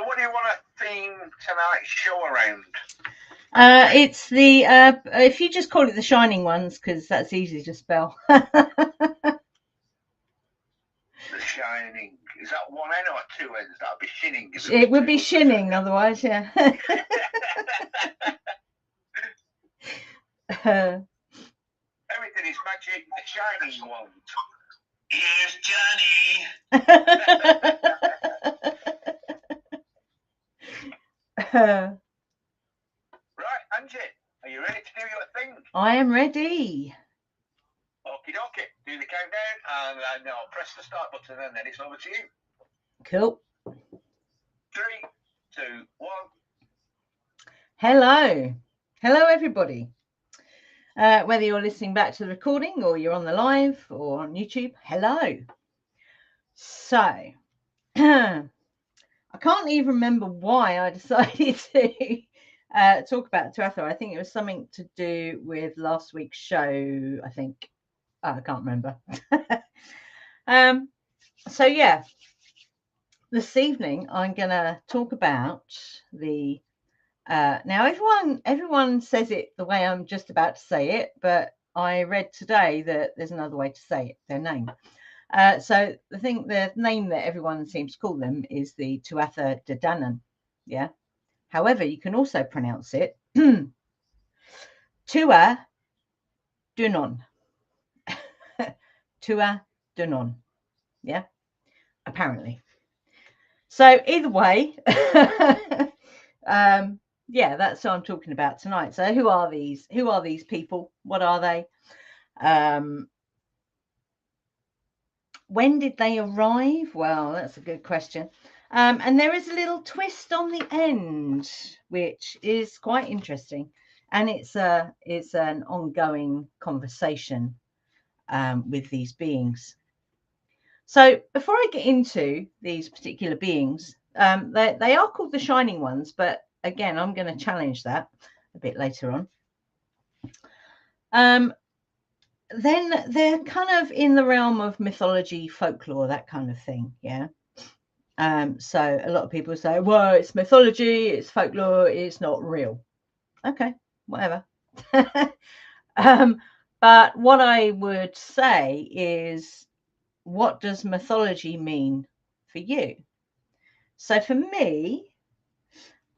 what do you want to theme tonight's show around? It's the if you just call it the Shining Ones, because that's easy to spell. The Shining. Is that one N or two N's? That'd be Shinning. It would be Shinning otherwise, yeah. Everything is magic. The Shining Ones. Here's Johnny. Right, Angie, are you ready to do your thing? I am ready. Okie dokie. Do the countdown and now press the start button and then it's over to you. Cool. 3, 2, 1. Hello. Hello, everybody. Whether you're listening back to the recording or you're on the live or on YouTube, hello. So, I can't even remember why I decided to talk about Tuatha. I think it was something to do with last week's show, I think. I can't remember. So, yeah, this evening I'm going to talk about the... now, everyone says it the way I'm just about to say it, but I read today that there's another way to say it, their name. So the name that everyone seems to call them is the Tuatha De Danann. Yeah. However, you can also pronounce it Tuatha De Danann. Tuatha De Danann. Yeah. Apparently. So either way, yeah, that's what I'm talking about tonight. So who are these? Who are these people? What are they? When did they arrive? Well, that's a good question. And there is a little twist on the end, which is quite interesting. And it's an ongoing conversation with these beings. So before I get into these particular beings, they are called the Shining Ones, but again, I'm going to challenge that a bit later on. Then they're kind of in the realm of mythology, folklore, that kind of thing. Yeah. So a lot of people say, well, it's mythology, it's folklore, it's not real. Okay, whatever. But what I would say is, what does mythology mean for you? So for me,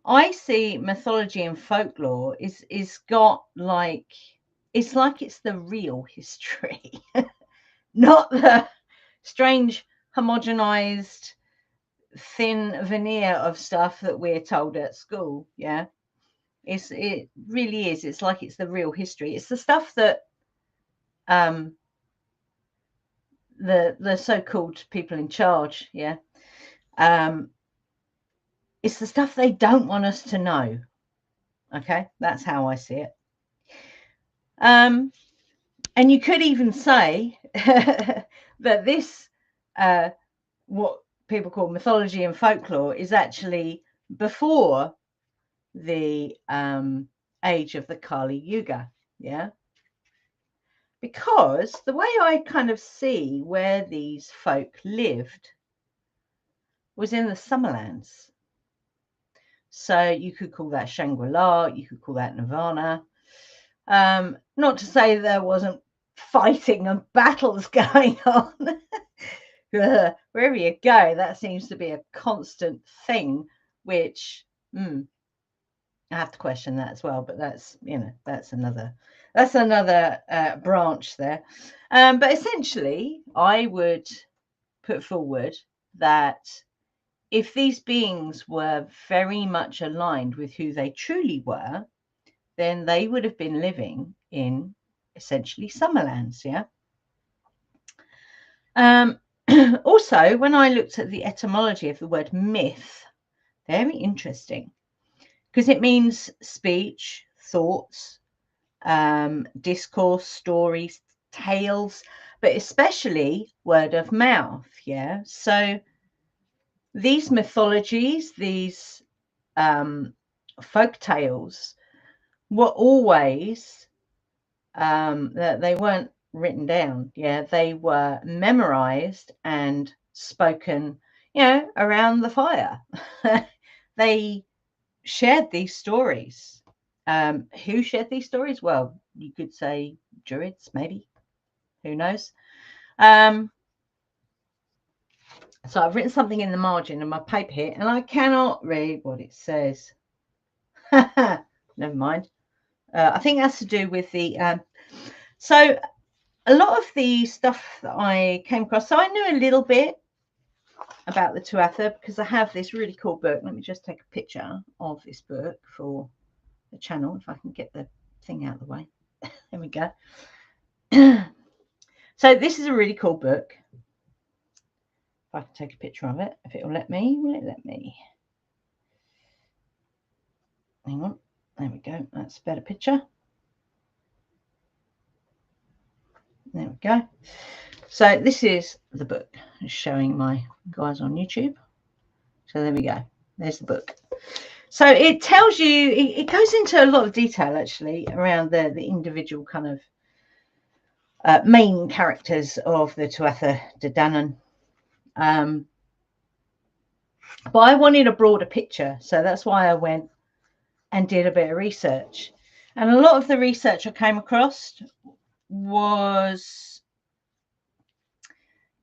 I see mythology and folklore is got like, it's like it's the real history, not the strange homogenized thin veneer of stuff that we're told at school. Yeah, it really is. It's like it's the real history. It's the stuff that the so-called people in charge, yeah, it's the stuff they don't want us to know. Okay, that's how I see it. And you could even say that this what people call mythology and folklore is actually before the age of the Kali Yuga. Yeah, because the way I kind of see where these folk lived was in the Summerlands. So you could call that Shangri-La, you could call that Nirvana. Not to say there wasn't fighting and battles going on. Wherever you go, that seems to be a constant thing, which I have to question that as well. But that's, that's another branch there. But essentially, I would put forward that if these beings were very much aligned with who they truly were, then they would have been living in essentially Summerlands. Yeah. Also, when I looked at the etymology of the word myth, very interesting, because it means speech, thoughts, discourse, stories, tales, but especially word of mouth. Yeah. So these mythologies, these folk tales were always, they weren't written down. Yeah, they were memorized and spoken, around the fire. they shared these stories. Who shared these stories? Well, you could say Druids, maybe. Who knows? So I've written something in the margin of my paper here, and I cannot read what it says. Never mind. I think it has to do with the... so a lot of the stuff that I came across, so I knew a little bit about the Tuatha because I have this really cool book. Let me just take a picture of this book for the channel, if I can get the thing out of the way. There we go. So this is a really cool book. If I can take a picture of it, if it will let me, will it let me? Hang on. There we go. That's a better picture. There we go. So this is the book. It's showing my guys on YouTube. So there we go. There's the book. So it tells you, it goes into a lot of detail actually around the individual kind of main characters of the Tuatha De Danann. But I wanted a broader picture, so that's why I went and did a bit of research. And a lot of the research I came across was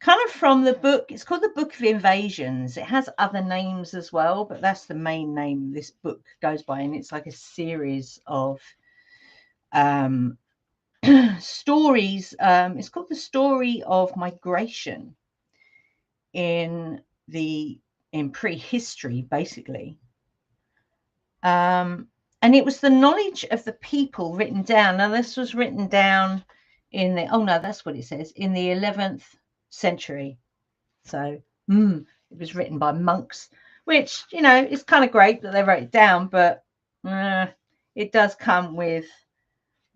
kind of from the book. It's called the Book of Invasions. It has other names as well, but that's the main name this book goes by, and it's like a series of stories. It's called The Story of Migration in prehistory, basically. And it was the knowledge of the people written down. Now, this was written down in the, oh no, that's what it says, in the 11th century. So it was written by monks, which, you know, is kind of great that they wrote it down, but it does come with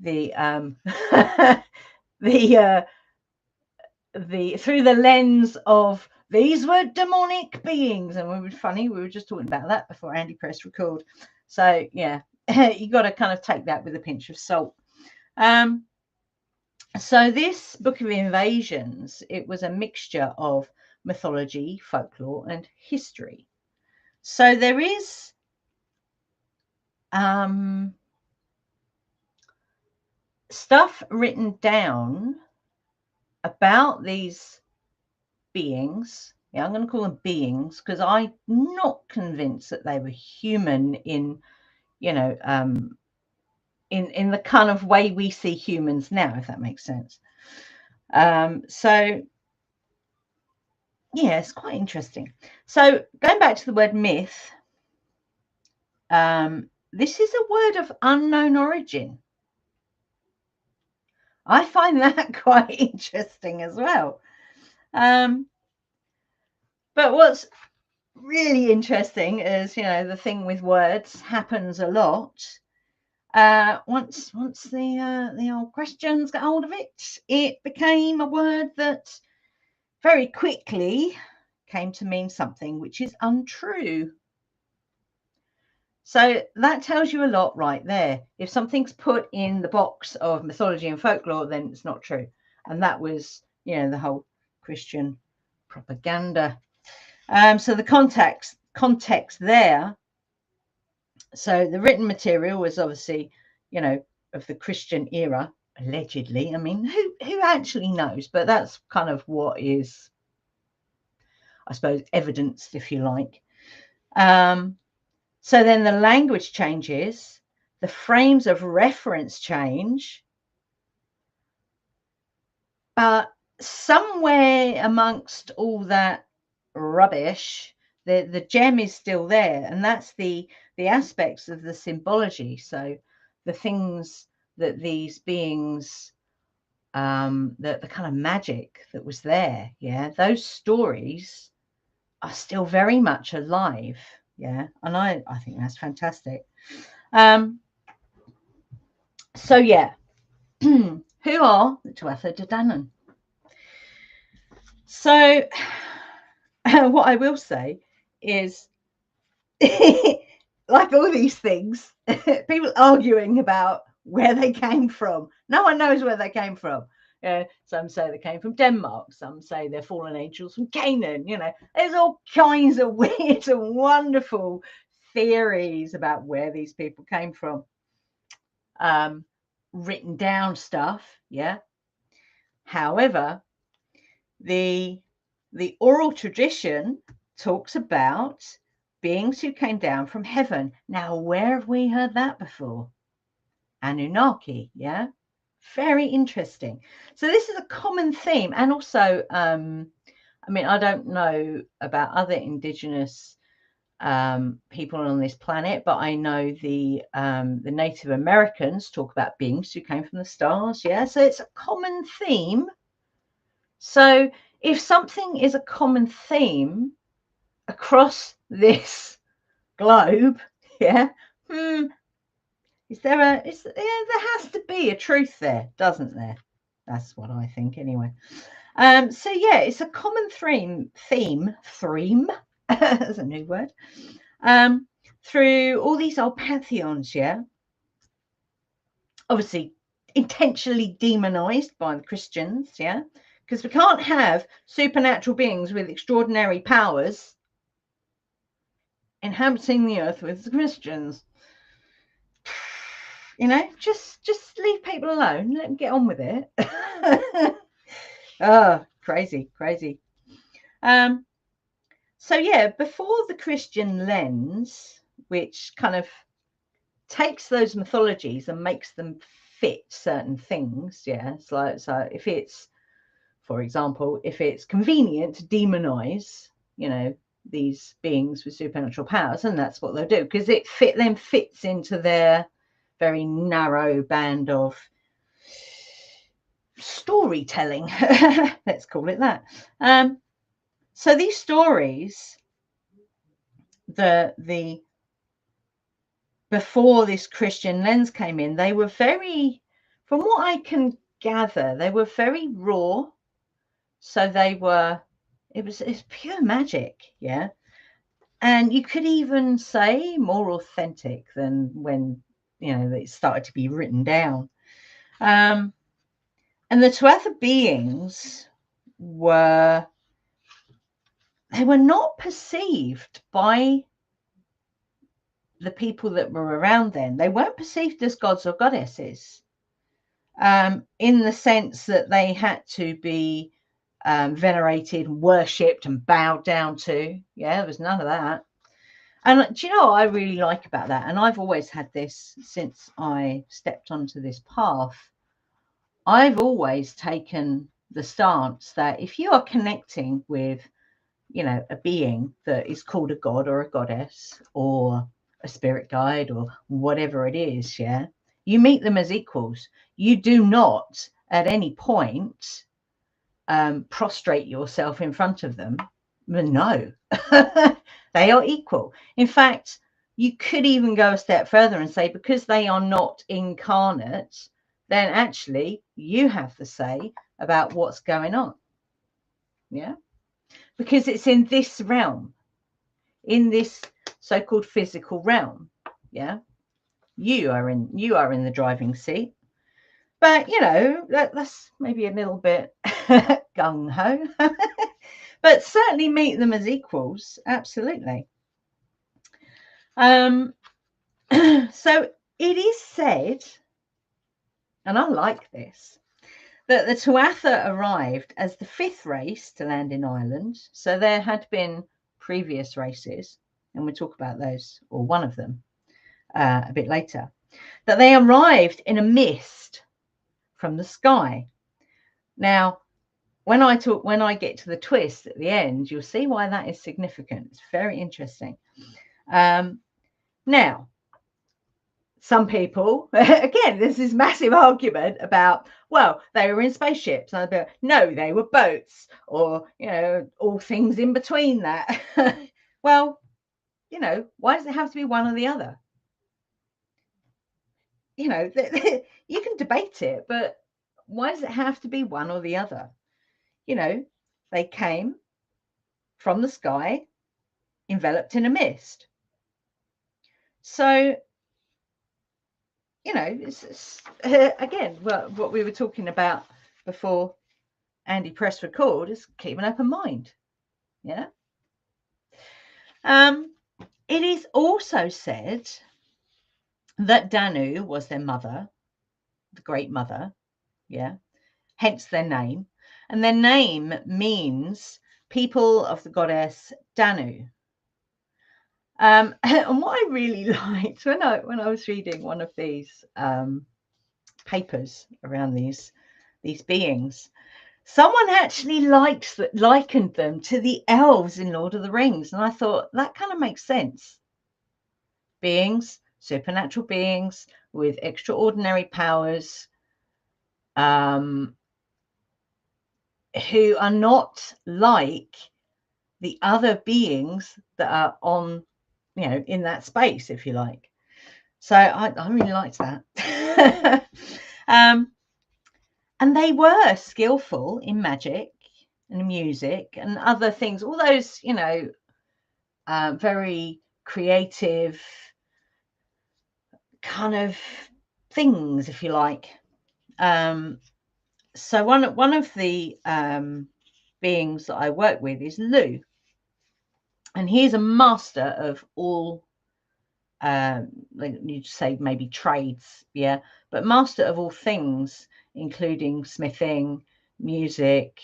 the through the lens of these were demonic beings. And we were just talking about that before Andy pressed record. So yeah, you got to kind of take that with a pinch of salt. So this Book of Invasions, it was a mixture of mythology, folklore, and history. So there is stuff written down about these beings. Yeah, I'm going to call them beings because I'm not convinced that they were human in, you know, in the kind of way we see humans now, if that makes sense. So yeah, it's quite interesting. So going back to the word myth, this is a word of unknown origin. I find that quite interesting as well. But what's really interesting is, you know, the thing with words happens a lot. Once the old Christians got hold of it, it became a word that very quickly came to mean something which is untrue. So that tells you a lot right there. If something's put in the box of mythology and folklore, then it's not true. And that was, you know, the whole Christian propaganda. So the context there. So the written material was obviously, you know, of the Christian era, allegedly. I mean, who actually knows? But that's kind of what is, I suppose, evidenced, if you like. So then the language changes, the frames of reference change, but somewhere amongst all that rubbish, the gem is still there, and that's the aspects of the symbology. So the things that these beings, the kind of magic that was there, yeah, those stories are still very much alive. Yeah, and I think that's fantastic. So yeah, who are the Tuatha De Danann? So what I will say is, like all these things, people arguing about where they came from. No one knows where they came from. Some say they came from Denmark. Some say they're fallen angels from Canaan. You know, there's all kinds of weird and wonderful theories about where these people came from, written down stuff. Yeah. However, the oral tradition talks about beings who came down from heaven. Now, where have we heard that before? Anunnaki. Yeah. Very interesting. So this is a common theme. And also, I mean, I don't know about other indigenous people on this planet, but I know the Native Americans talk about beings who came from the stars. Yeah, so it's a common theme. So if something is a common theme across this globe, yeah, is there a? There has to be a truth there, doesn't there? That's what I think, anyway. So yeah, it's a common theme. That's a new word. Through all these old pantheons, yeah, obviously intentionally demonized by the Christians, yeah, because we can't have supernatural beings with extraordinary powers inhabiting the earth with the Christians. You know, just leave people alone, let them get on with it. Oh, crazy. So yeah, before the Christian lens, which kind of takes those mythologies and makes them fit certain things, yeah, it's like, so if it's, for example, if it's convenient to demonize, you know, these beings with supernatural powers, and that's what they'll do, because it fits into their very narrow band of storytelling. Let's call it that. So these stories, the before this Christian lens came in, they were very, from what I can gather, they were very raw. So it's pure magic, yeah. And you could even say more authentic than when, you know, it started to be written down. And the Tuatha beings were not perceived by the people that were around then. They weren't perceived as gods or goddesses, in the sense that they had to be venerated, worshipped and bowed down to. Yeah, there was none of that. And do you know what I really like about that? And I've always had this since I stepped onto this path. I've always taken the stance that if you are connecting with, you know, a being that is called a god or a goddess or a spirit guide or whatever it is, yeah, you meet them as equals. You do not at any point prostrate yourself in front of them. No. They are equal. In fact, you could even go a step further and say, because they are not incarnate, then actually you have the say about what's going on. Yeah, because it's in this realm, in this so-called physical realm. Yeah, you are in the driving seat. But you know, that's maybe a little bit gung-ho. But certainly meet them as equals. Absolutely. So it is said, and I like this, that the Tuatha arrived as the 5th race to land in Ireland. So there had been previous races, and we'll talk about those, or one of them, a bit later. That they arrived in a mist from the sky. Now, when I get to the twist at the end, you'll see why that is significant. It's very interesting. Now, some people, again, there's this massive argument about, well, they were in spaceships. And I'd be like, no, they were boats, or, you know, all things in between that. Well, you know, why does it have to be one or the other? You know, you can debate it, but why does it have to be one or the other? You know, they came from the sky, enveloped in a mist. So, you know, it's again, what we were talking about before Andy pressed record is keep an open mind. Yeah. It is also said that Danu was their mother, the great mother, yeah, hence their name. And their name means people of the goddess Danu. And what I really liked when I was reading one of these papers around these beings, someone actually likened them to the elves in Lord of the Rings, and I thought that kind of makes sense. Beings, supernatural beings with extraordinary powers, who are not like the other beings that are on, in that space, if you like. So I really liked that. And they were skillful in magic and music and other things, all those, very creative kind of things, if you like. So one of the beings that I work with is Lou, and he's a master of all, like you'd say maybe trades, yeah, but master of all things, including smithing, music,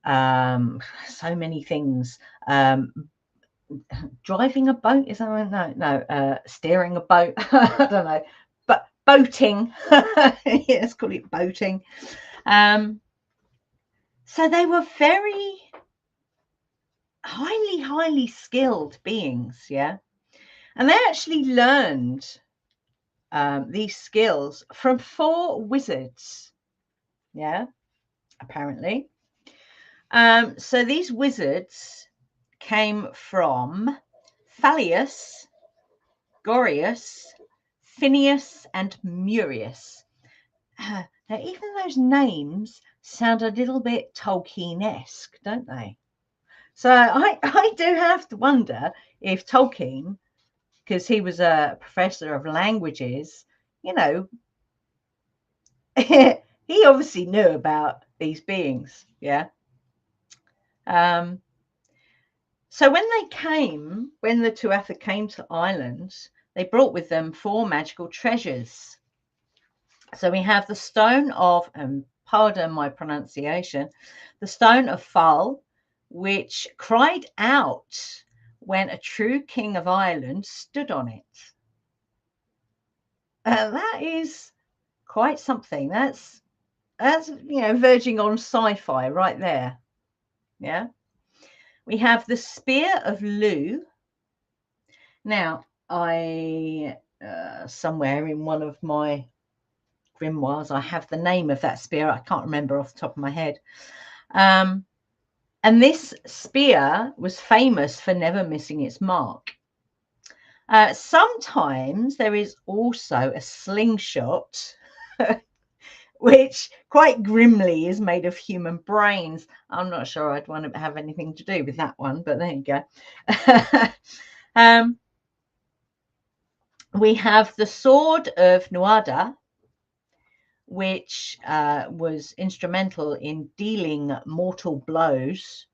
so many things. Driving a boat, is that right? No, steering a boat. I don't know, but boating. Yeah, let's call it boating. So they were very highly skilled beings, yeah, and they actually learned these skills from 4 wizards, yeah, apparently. So these wizards came from Thalius, Gorius, Phineas, and Murius. Now, even those names sound a little bit Tolkien-esque, don't they? So I do have to wonder if Tolkien, because he was a professor of languages, he obviously knew about these beings, yeah. So when the Tuatha came to Ireland, they brought with them 4 magical treasures. So we have the stone of, pardon my pronunciation, the stone of Fal, which cried out when a true king of Ireland stood on it. That is quite something. That's verging on sci-fi right there. Yeah. We have the spear of Lugh. Now, I somewhere in one of my grimoires, I have the name of that spear. I can't remember off the top of my head. And this spear was famous for never missing its mark. Sometimes there is also a slingshot, which quite grimly is made of human brains. I'm not sure I'd want to have anything to do with that one, but there you go. We have the sword of Nuada, which was instrumental in dealing mortal blows.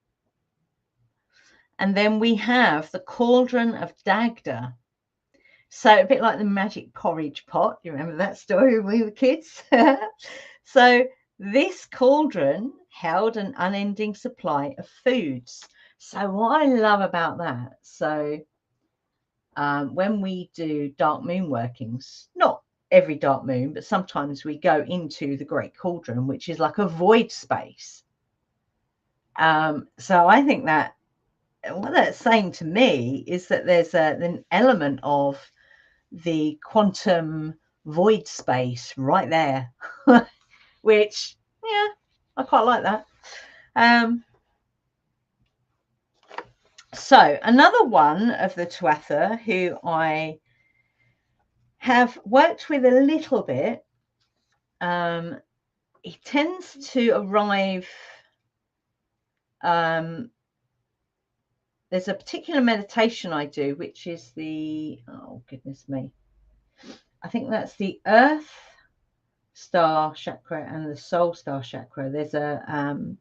And then we have the cauldron of Dagda. So a bit like the magic porridge pot. You remember that story when we were kids? So this cauldron held an unending supply of foods. So what I love about that, so when we do dark moon workings, not every dark moon, but sometimes we go into the great cauldron, which is like a void space. So I think that what that's saying to me is that there's an element of the quantum void space right there, which, yeah, I quite like that. So another one of the Tuatha who I have worked with a little bit, he tends to arrive, there's a particular meditation I do, which is the, oh goodness me, I think that's the Earth Star Chakra and the Soul Star Chakra. There's a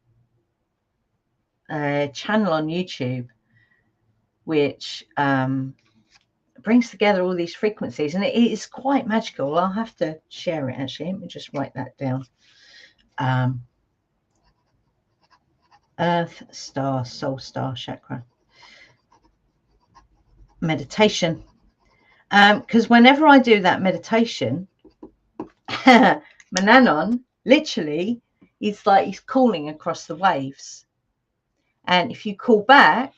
channel on YouTube which brings together all these frequencies, and it is quite magical. I'll have to share it actually. Let me just write that down. Earth Star, Soul Star Chakra meditation. Because whenever I do that meditation, Manannan literally is like he's calling across the waves. And if you call back,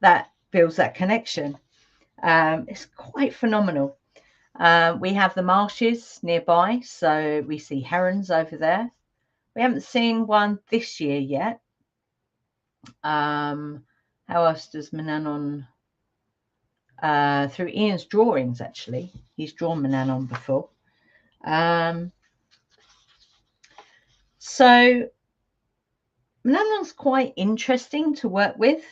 that builds that connection. It's quite phenomenal. We have the marshes nearby, so we see herons over there. We haven't seen one this year yet. How else does Manannan? Through Ian's drawings, actually. He's drawn Manannan before. So Manannan's quite interesting to work with.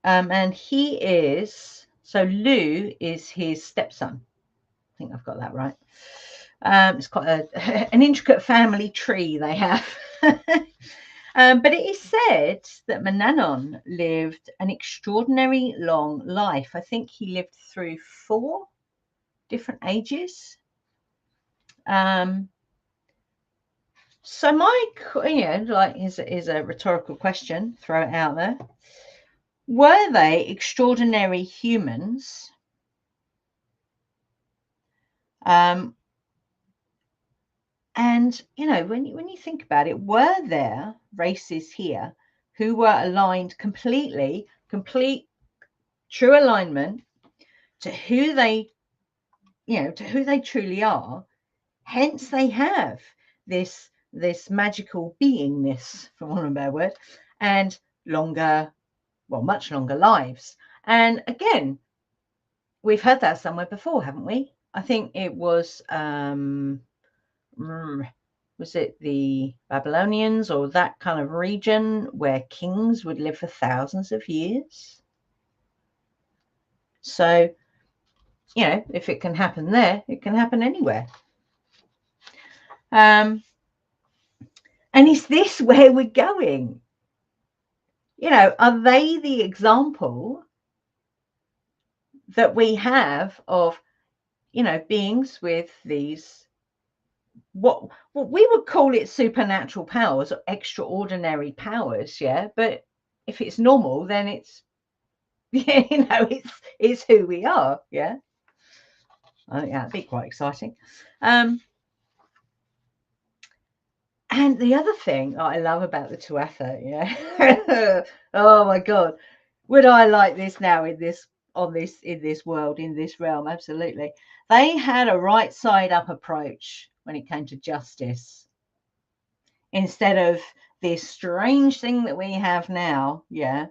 And he is, so Lou is his stepson. I think I've got that right. It's quite an intricate family tree they have. But it is said that Manannan lived an extraordinary long life. I think he lived through 4 different ages. So my, like is a rhetorical question, throw it out there. Were they extraordinary humans? And when you think about it, were there races here who were aligned complete true alignment to who they truly are? Hence they have this magical beingness, for want of a better word, and much longer lives. And again, we've heard that somewhere before, haven't we? I think it was it the Babylonians or that kind of region where kings would live for thousands of years? So, if it can happen there, it can happen anywhere. And is this where we're going? Are they the example that we have of, beings with these, what we would call it supernatural powers or extraordinary powers, yeah? But if it's normal, then it's, it's who we are, yeah? I think that'd be quite exciting. And the other thing I love about the Tuatha, yeah, oh my God, would I like this now in this world, in this realm? Absolutely. They had a right side up approach when it came to justice, instead of this strange thing that we have now, yeah,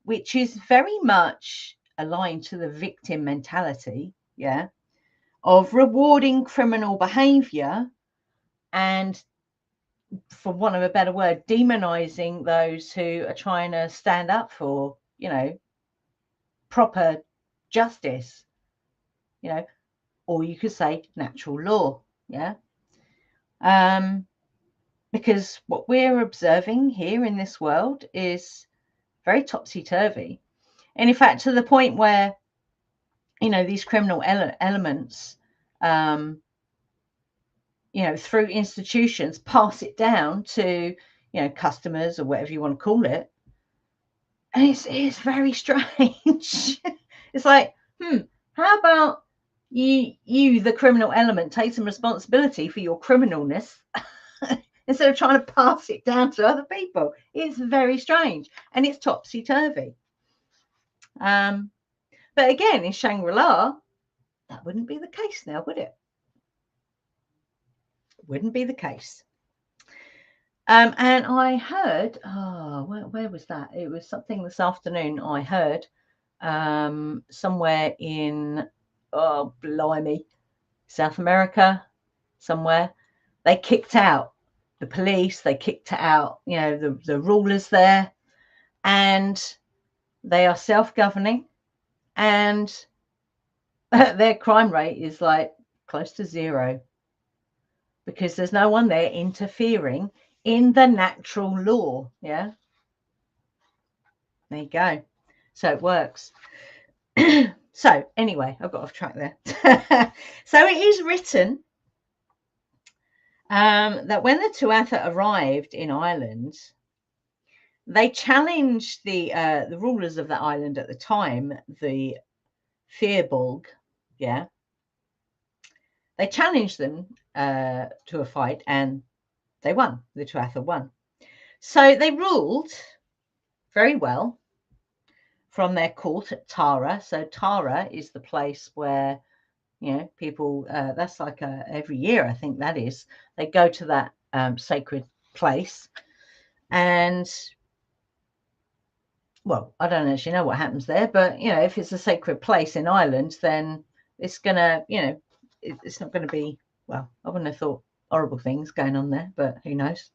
which is very much aligned to the victim mentality, yeah, of rewarding criminal behavior and, for want of a better word, demonizing those who are trying to stand up for, proper justice, or you could say natural law, yeah. Because what we're observing here in this world is very topsy-turvy, and in fact to the point where these criminal elements through institutions pass it down to customers or whatever you want to call it, and it's very strange. It's like, how about you the criminal element, take some responsibility for your criminalness instead of trying to pass it down to other people? It's very strange, and it's topsy-turvy. But again, in Shangri-La, that wouldn't be the case now, would it? Wouldn't be the case. And I heard, where was that? It was something this afternoon I heard somewhere in, blimey, South America, somewhere. They kicked out the police, they kicked out, the rulers there, and they are self-governing, and their crime rate is like close to 0, because there's no one there interfering in the natural law. Yeah, there you go. So it works. So anyway, I've got off track there. So it is written that when the Tuatha arrived in Ireland, they challenged the rulers of the island at the time, the Firbolg. Yeah, they challenged them to a fight, and they won. The Tuatha won. So they ruled very well from their court at Tara. So Tara is the place where, you know, people, that's like every year, I think that is, they go to that sacred place. And, well, I don't actually know what happens there, but, you know, if it's a sacred place in Ireland, then it's going to, you know, it's not going to be, well, I wouldn't have thought horrible things going on there, but who knows?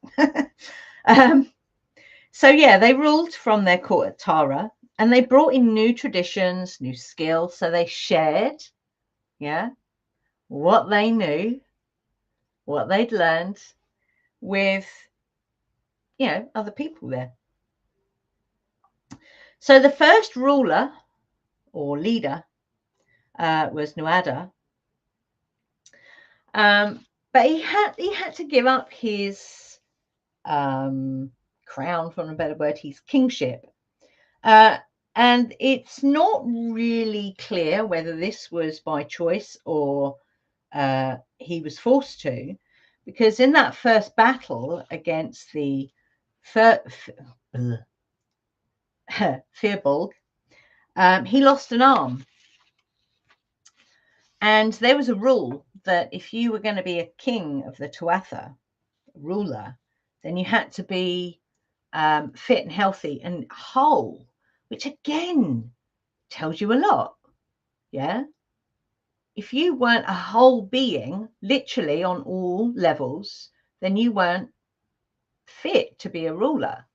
So, yeah, they ruled from their court at Tara, and they brought in new traditions, new skills. So they shared, yeah, what they knew, what they'd learned with, you know, other people there. So the first ruler or leader was Nuada. But he had to give up his crown, for a better word, his kingship. And it's not really clear whether this was by choice or he was forced to, because in that first battle against the Firbolg, he lost an arm. And there was a rule that if you were going to be a king of the Tuatha, ruler, then you had to be fit and healthy and whole, which again tells you a lot. Yeah. If you weren't a whole being, literally on all levels, then you weren't fit to be a ruler.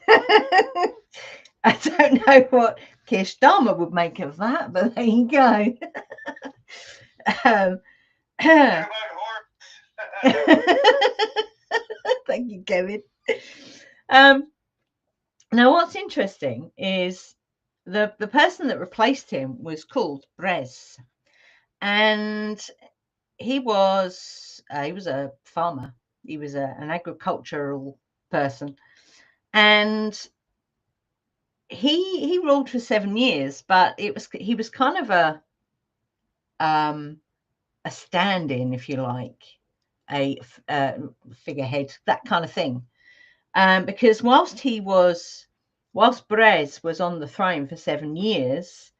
I don't know what Kish Dharma would make of that, but there you go. Thank you, Kevin. Now, what's interesting is the person that replaced him was called Brez, and he was a farmer. He was an agricultural person, and he ruled for 7 years. But he was kind of a stand-in, if you like, a figurehead, that kind of thing. Because whilst Brez was on the throne for 7 years,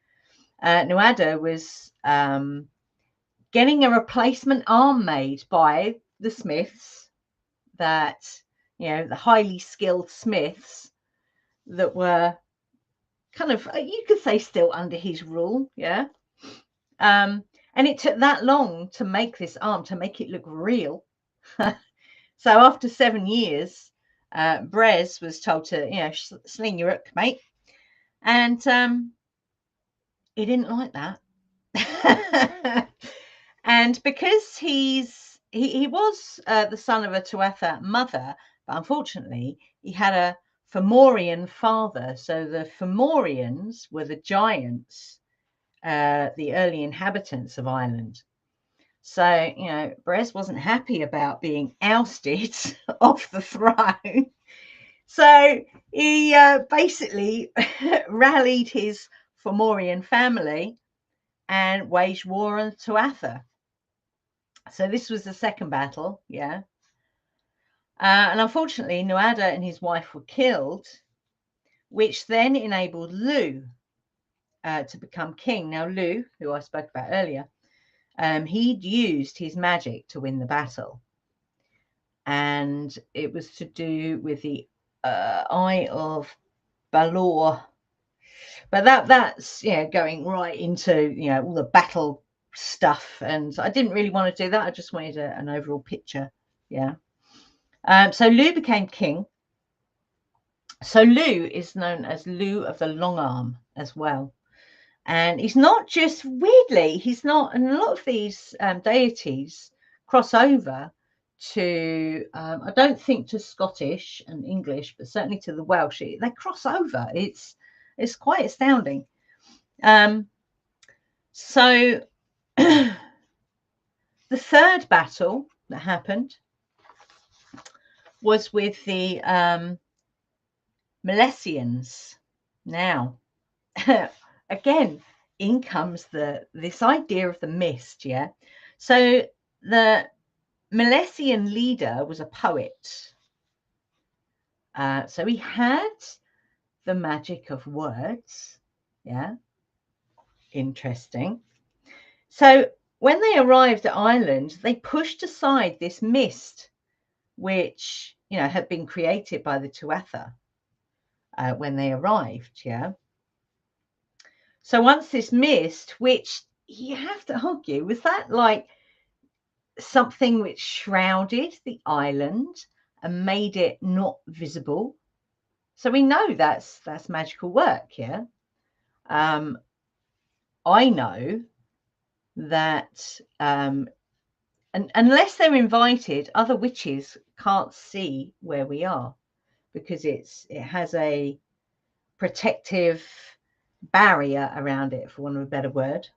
Nuada was getting a replacement arm made by the smiths, that, you know, the highly skilled smiths that were kind of, you could say, still under his rule. Yeah. And it took that long to make this arm, to make it look real. So after 7 years, Brez was told to, you know, sling your hook, mate. And he didn't like that. And because he was the son of a Tuatha mother, but unfortunately he had a Fomorian father. So the Fomorians were the giants, the early inhabitants of Ireland. So, you know, Brez wasn't happy about being ousted off the throne. So he basically rallied his Fomorian family and waged war on Tuatha. So this was the second battle, yeah. And unfortunately, Nuada and his wife were killed, which then enabled Lu to become king. Now, Lu, who I spoke about earlier, he'd used his magic to win the battle. And it was to do with the Eye of Balor. But that's, you know, going right into, you know, all the battle stuff. And I didn't really want to do that. I just wanted an overall picture. Yeah. So Lu became king. So Lu is known as Lu of the Long Arm as well. And he's not just, weirdly, he's not, and a lot of these deities cross over to, I don't think to Scottish and English, but certainly to the Welsh. They cross over. It's It's quite astounding. So the third battle that happened was with the Milesians. Now, again, in comes this idea of the mist, yeah? So the Milesian leader was a poet. So he had the magic of words, yeah? Interesting. So when they arrived at Ireland, they pushed aside this mist, which, you know, had been created by the Tuatha when they arrived, yeah? So once this mist, which you have to argue, was that like something which shrouded the island and made it not visible? So we know that's magical work, yeah? I know that and unless they're invited, other witches can't see where we are because it has a protective barrier around it, for want of a better word,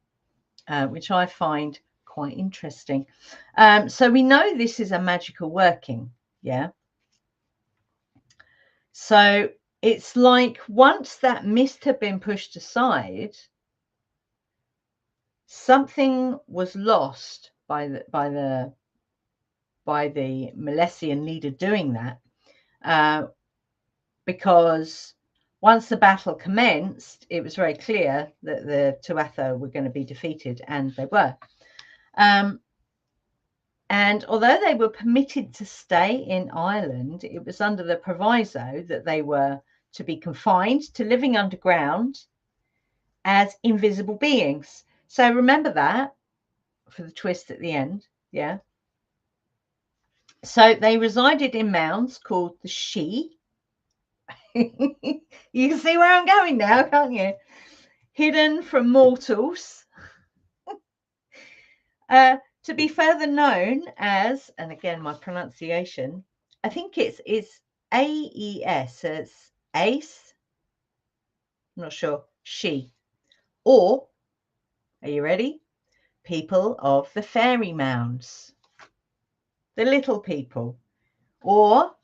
which I find quite interesting. So we know this is a magical working, yeah? So it's like once that mist had been pushed aside, something was lost by the Milesian leader doing that, because once the battle commenced, it was very clear that the Tuatha were going to be defeated, and they were. And although they were permitted to stay in Ireland, it was under the proviso that they were to be confined to living underground as invisible beings. So remember that for the twist at the end, yeah? So they resided in mounds called the She. You can see where I'm going now, can't you? Hidden from mortals. To be further known as, and again my pronunciation, I think it's AES, so it's Ace, I'm not sure, She, or, are you ready? People of the fairy mounds, the little people, or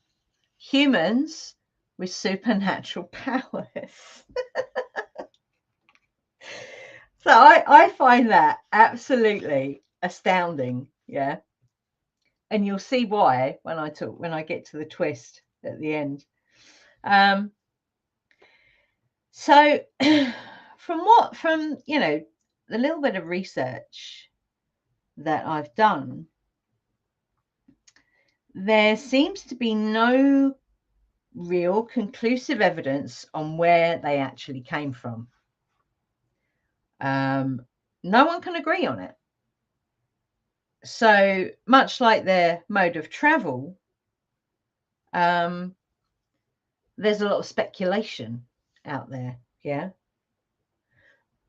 humans with supernatural powers. So I find that absolutely astounding, yeah. And you'll see why when I get to the twist at the end. So from you know, the little bit of research that I've done, there seems to be no real conclusive evidence on where they actually came from. No one can agree on it. So much like their mode of travel, there's a lot of speculation out there, yeah.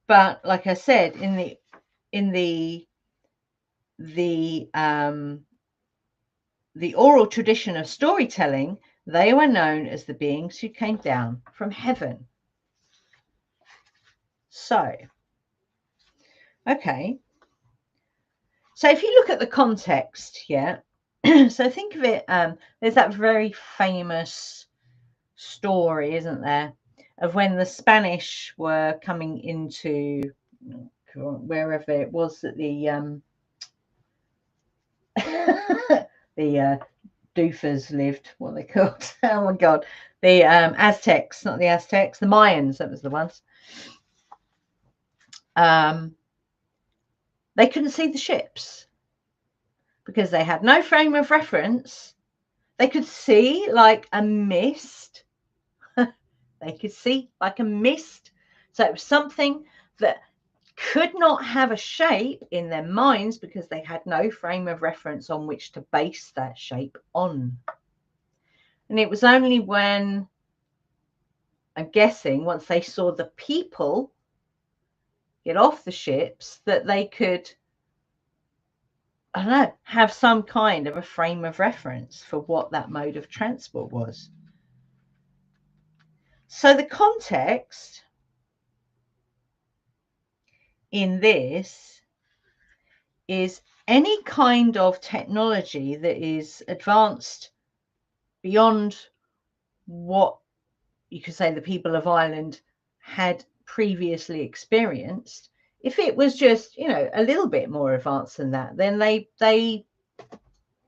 But like I said, in the oral tradition of storytelling, they were known as the beings who came down from heaven. So, okay. So if you look at the context, yeah. So think of it, there's that very famous story, isn't there, of when the Spanish were coming into wherever it was that the the doofers lived, what they called. Oh my god, the Aztecs, not the Aztecs, the Mayans, that was the ones. They couldn't see the ships because they had no frame of reference. They could see like a mist. They could see like a mist. So it was something that could not have a shape in their minds because they had no frame of reference on which to base that shape on. And it was only when, I'm guessing, once they saw the people get off the ships that they could, I don't know, have some kind of a frame of reference for what that mode of transport was. So the context in this is any kind of technology that is advanced beyond what you could say the people of Ireland had previously experienced. If it was just, you know, a little bit more advanced than that, then they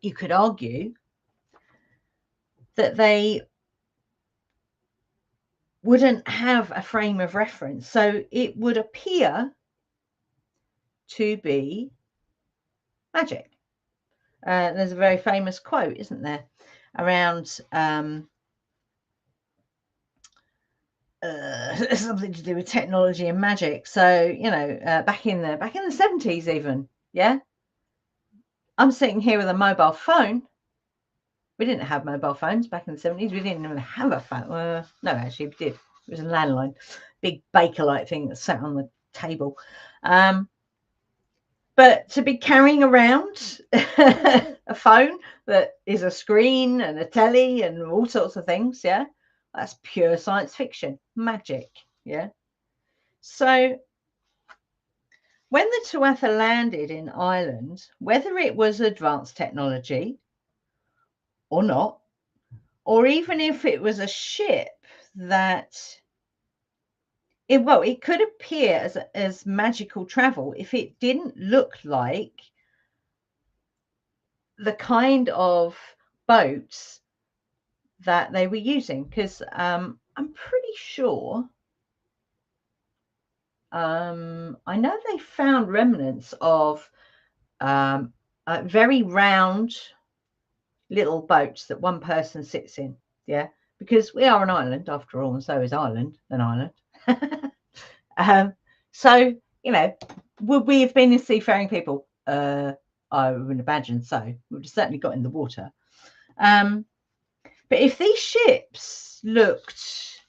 you could argue that they wouldn't have a frame of reference. So it would appear to be magic. There's a very famous quote, isn't there, around something to do with technology and magic. So, you know, back in the 70s even, yeah. I'm sitting here with a mobile phone. We didn't have mobile phones back in the 70s. We didn't even have a phone. No, actually, we did. It was a landline, big Bakelite thing that sat on the table. But to be carrying around a phone that is a screen and a telly and all sorts of things, yeah, that's pure science fiction, magic, yeah. So when the Tuatha landed in Ireland, whether it was advanced technology or not, or even if it was a ship that it could appear as magical travel if it didn't look like the kind of boats that they were using, because I'm pretty sure I know they found remnants of very round little boats that one person sits in, yeah, because we are an island after all, and so is Ireland an island. So, you know, would we have been seafaring people? I would imagine so. We'd have certainly got in the water. But if these ships looked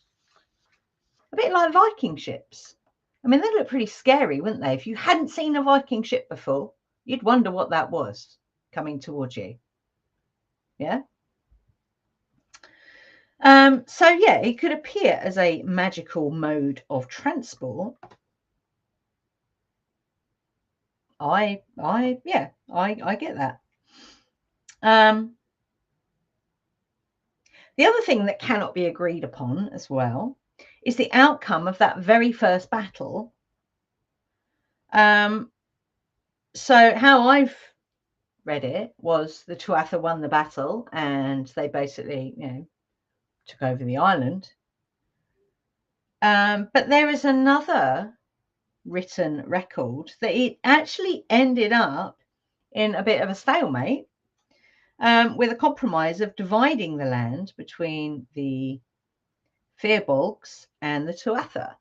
a bit like Viking ships, I mean, they look pretty scary, wouldn't they? If you hadn't seen a Viking ship before, you'd wonder what that was coming towards you. Yeah. So yeah, it could appear as a magical mode of transport. I get that. The other thing that cannot be agreed upon as well is the outcome of that very first battle. So how I've read it was the Tuatha won the battle and they basically, you know, took over the island. But there is another written record that it actually ended up in a bit of a stalemate, with a compromise of dividing the land between the Firbolgs and the Tuatha,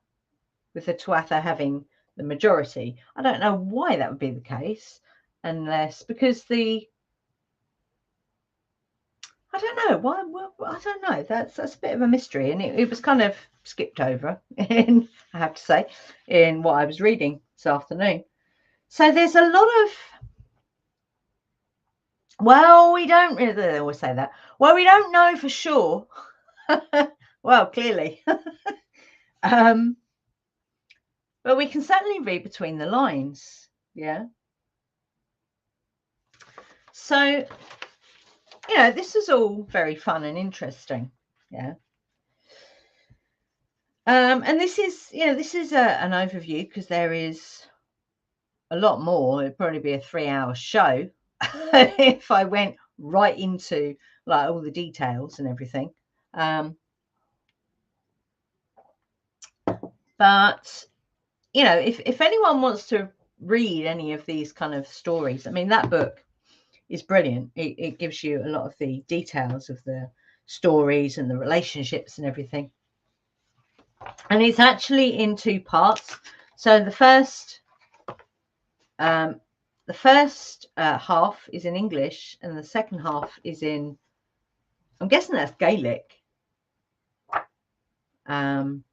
with the Tuatha having the majority. I don't know why that would be the case, unless because I don't know why. I don't know. That's a bit of a mystery, and it was kind of skipped over, I have to say, in what I was reading this afternoon. So there's a lot of, well, we don't really always say that. Well, we don't know for sure. Well, clearly. But we can certainly read between the lines. Yeah. So, you know, this is all very fun and interesting. Yeah. And this is, you know, this is an overview, because there is a lot more. It'd probably be a 3-hour show if I went right into like all the details and everything. But you know, if anyone wants to read any of these kind of stories, I mean, that book is brilliant. It gives you a lot of the details of the stories and the relationships and everything. And it's actually in 2 parts. So the first half is in English, and the second half is in, I'm guessing that's Gaelic. I'm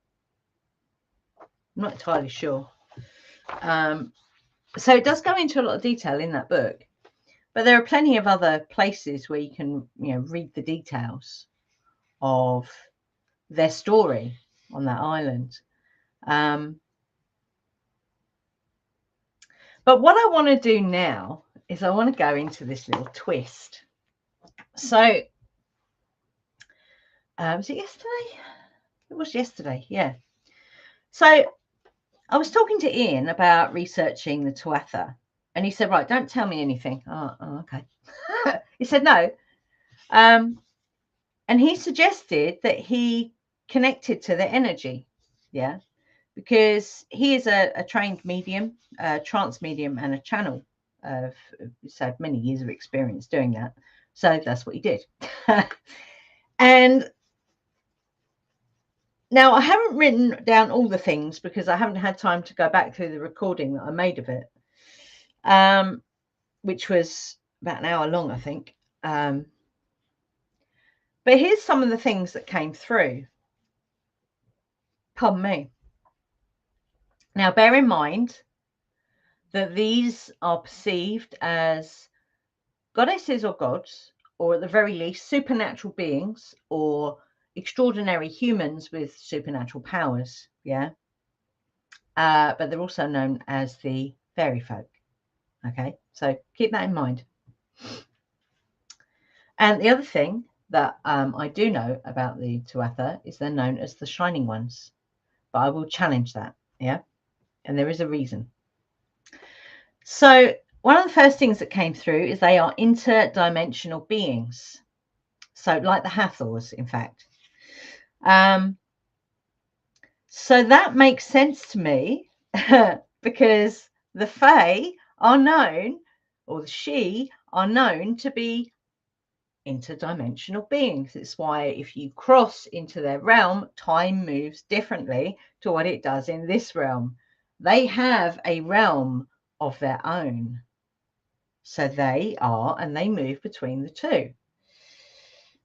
not entirely sure. So it does go into a lot of detail in that book, but there are plenty of other places where you can, you know, read the details of their story on that island. But what I want to do now is I want to go into this little twist. So, was it yesterday? It was yesterday, yeah. So I was talking to Ian about researching the Tuatha, and he said, right, don't tell me anything. Oh okay. He said, no. And he suggested that he connected to the energy, yeah, because he is a trained medium, a trance medium, and a channel. He's had many years of experience doing that. So that's what he did. And now I haven't written down all the things because I haven't had time to go back through the recording that I made of it, which was about an hour long, I think. But here's some of the things that came through. Pardon me. Now, bear in mind that these are perceived as goddesses or gods, or at the very least, supernatural beings or extraordinary humans with supernatural powers. Yeah. But they're also known as the fairy folk. Okay. So keep that in mind. And the other thing that I do know about the Tuatha is they're known as the Shining Ones. But I will challenge that. Yeah. And there is a reason. So one of the first things that came through is they are interdimensional beings. So like the Hathors, in fact. So that makes sense to me because the Fae are known, or the She are known to be interdimensional beings. It's why if you cross into their realm, time moves differently to what it does in this realm. They have a realm of their own. So they are, and they move between the two.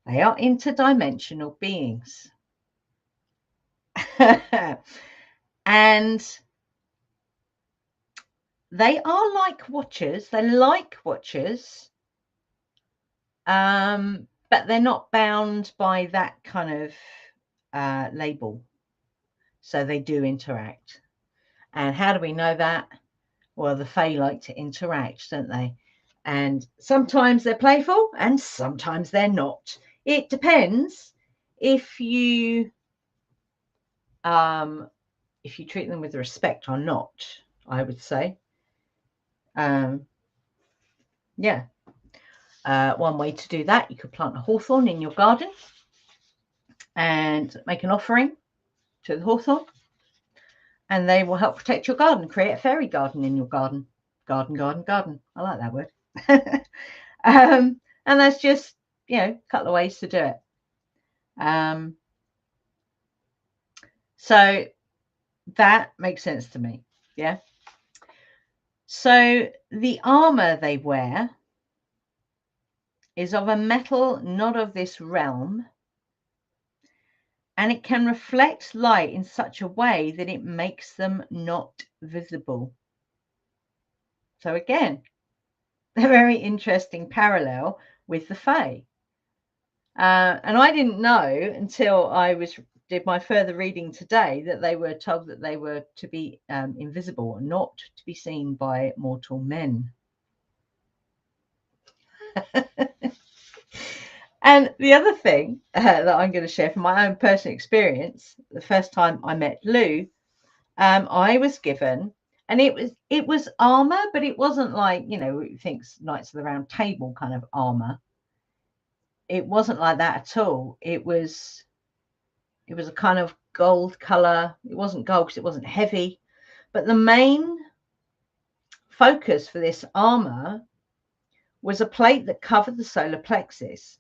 They are interdimensional beings. And they are like watchers. They're like watchers. But they're not bound by that kind of label. So they do interact. And how do we know that? Well, the Fae like to interact, don't they? And sometimes they're playful and sometimes they're not. It depends if you treat them with respect or not, I would say. Yeah. One way to do that, you could plant a hawthorn in your garden and make an offering to the hawthorn, and they will help protect your garden. Create a fairy garden in your garden. Garden. I like that word. And that's just, a couple of ways to do it. So that makes sense to me. Yeah. So the armor they wear is of a metal not of this realm, and it can reflect light in such a way that it makes them not visible. So again, a very interesting parallel with the Fae. And I didn't know until I did my further reading today that they were told that they were to be invisible, not to be seen by mortal men. And the other thing that I'm going to share from my own personal experience, the first time I met Lou, I was given, and it was armor, but it wasn't like, you think Knights of the Round Table kind of armor. It wasn't like that at all. It was a kind of gold color. It wasn't gold because it wasn't heavy, but the main focus for this armor was a plate that covered the solar plexus,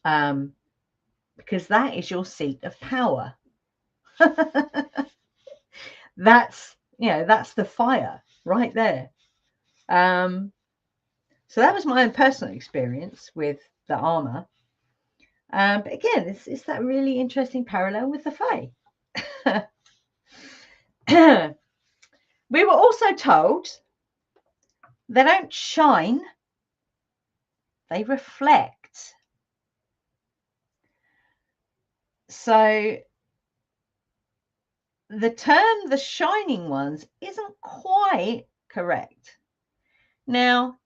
because that is your seat of power. That's the fire right there. So that was my own personal experience with the armor. But again, it's that really interesting parallel with the Fae. We were also told they don't shine, they reflect. So the term the shining ones isn't quite correct. Now,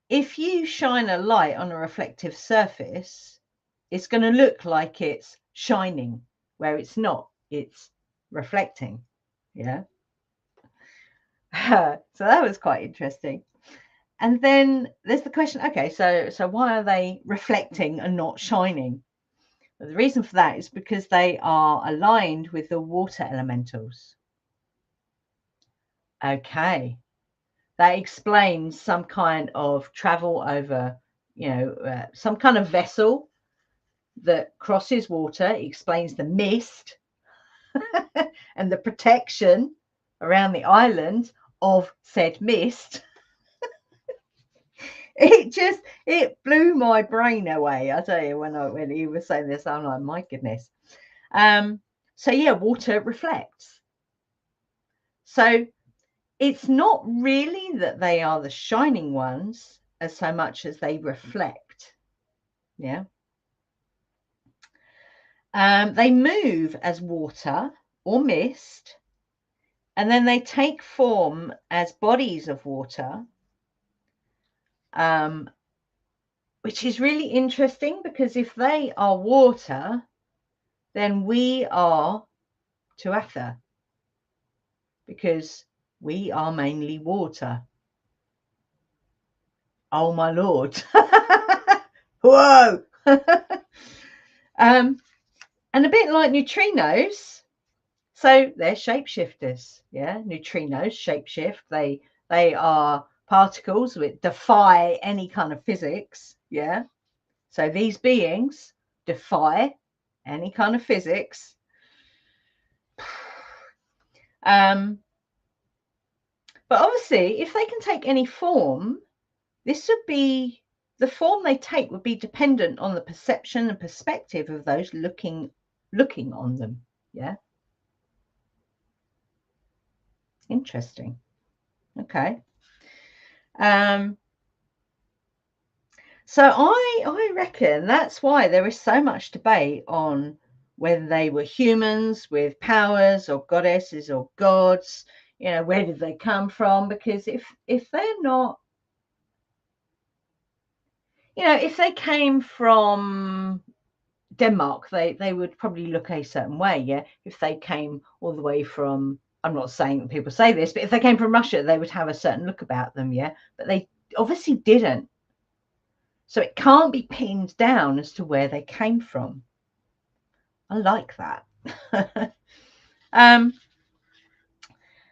if you shine a light on a reflective surface, it's going to look like it's shining, where it's not, it's reflecting. Yeah. So that was quite interesting. And then there's the question, okay, so why are they reflecting and not shining? Well, the reason for that is because they are aligned with the water elementals. Okay. That explains some kind of travel over, some kind of vessel that crosses water. It explains the mist and the protection around the island of said mist. It blew my brain away. I tell you, when he was saying this, I'm like, my goodness. So yeah, water reflects. So it's not really that they are the shining ones as so much as they reflect. Yeah. They move as water or mist, and then they take form as bodies of water, which is really interesting, because if they are water, then we are Tuatha, because we are mainly water. Oh my Lord. Whoa. And a bit like neutrinos, so they're shapeshifters. Yeah, neutrinos shapeshift. They are particles that defy any kind of physics. Yeah, so these beings defy any kind of physics. But obviously, if they can take any form, this would be the form they take would be dependent on the perception and perspective of those looking on them. Yeah. Interesting. Okay. So I reckon that's why there is so much debate on whether they were humans with powers or goddesses or gods. Where did they come from? Because if they're not, if they came from Denmark, they would probably look a certain way. Yeah. If they came all the way from, I'm not saying that people say this, but if they came from Russia, they would have a certain look about them. Yeah. But they obviously didn't. So it can't be pinned down as to where they came from. I like that.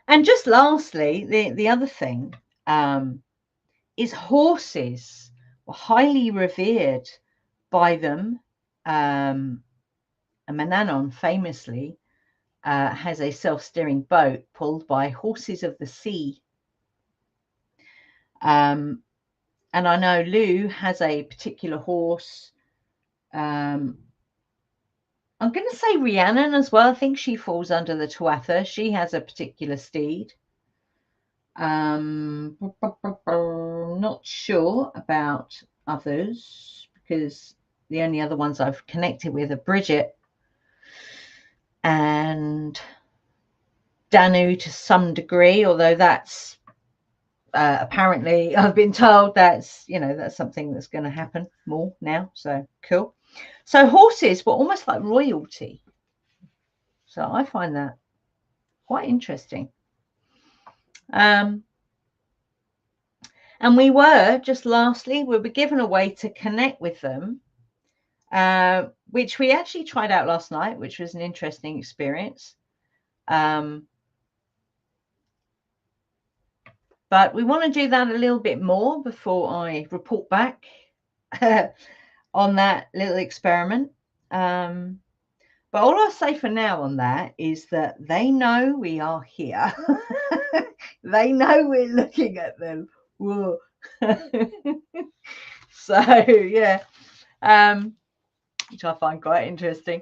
And just lastly, the other thing is horses were highly revered by them. Manannán famously has a self-steering boat pulled by horses of the sea. And I know Lou has a particular horse. I'm going to say Rhiannon as well. I think she falls under the Tuatha. She has a particular steed. Not sure about others, because the only other ones I've connected with are Bridget and Danu to some degree, although that's apparently I've been told that's something that's going to happen more now. So cool. So horses were almost like royalty. So I find that quite interesting. And we were given a way to connect with them, which we actually tried out last night, which was an interesting experience. But we want to do that a little bit more before I report back on that little experiment. But all I'll say for now on that is that they know we are here. They know we're looking at them. Whoa. So yeah, which I find quite interesting.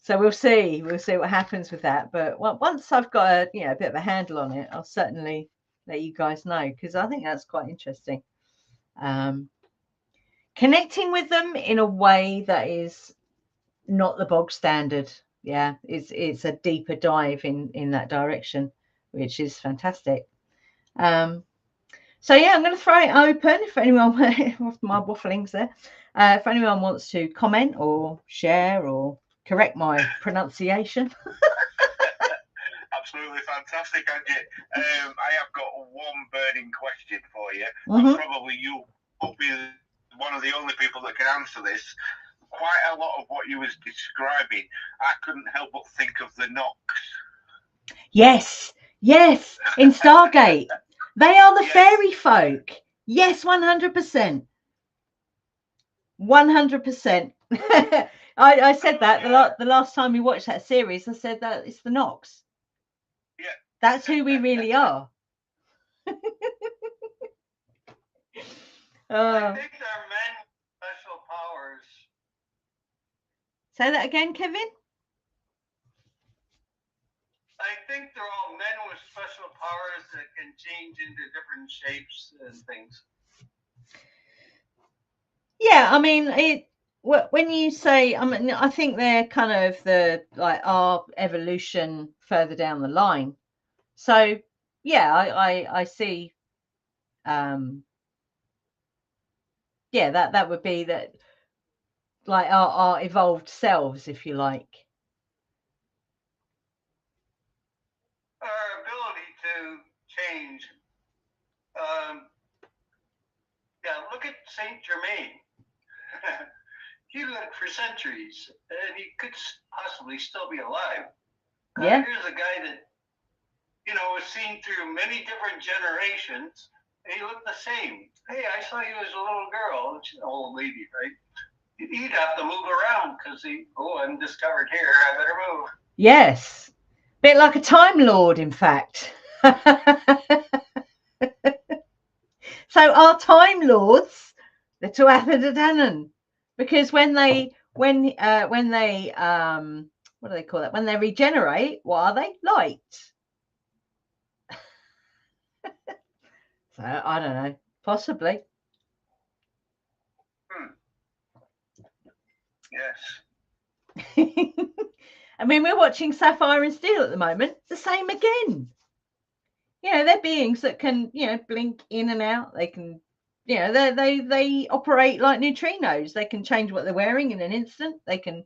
So we'll see what happens with that. But once I've got a bit of a handle on it, I'll certainly let you guys know, because I think that's quite interesting. Connecting with them in a way that is not the bog standard yeah, it's a deeper dive in that direction, which is fantastic. So yeah, I'm going to throw it open if anyone, my wafflings there, if anyone wants to comment or share or correct my pronunciation. Absolutely fantastic, Angie. I have got one burning question for you, Mm-hmm. and probably you will be one of the only people that can answer this. Quite a lot of what you was describing, I couldn't help but think of the Knox. Yes, in Stargate. They are the Yes. fairy folk. Yes, 100%. 100%. I said that the last time we watched that series. I said that it's the Knox. Yeah. That's who we really are. I think they're men with special powers. Say that again, Kevin? I think they're all men with special powers that can change into different shapes and things. Yeah, I mean, when you say, I mean, I think they're kind of our evolution further down the line. So yeah, I see. Yeah, that would be that, like our evolved selves, if you like. Our ability to change. Yeah, look at Saint Germain. He lived for centuries, and he could possibly still be alive. Yeah. Here's a guy that, was seen through many different generations, and he looked the same. Hey, I saw you as a little girl. She's an old lady, right? He'd have to move around because I'm discovered here. I better move. Yes. Bit like a Time Lord, in fact. So our Time Lords, the Tuatha De Danann, because when they what do they call that? When they regenerate, what are they? Light. So I don't know, possibly. Yes. I mean, we're watching Sapphire and Steel at the moment. The same again. They're beings that can, blink in and out. They can, they operate like neutrinos. They can change what they're wearing in an instant. They can,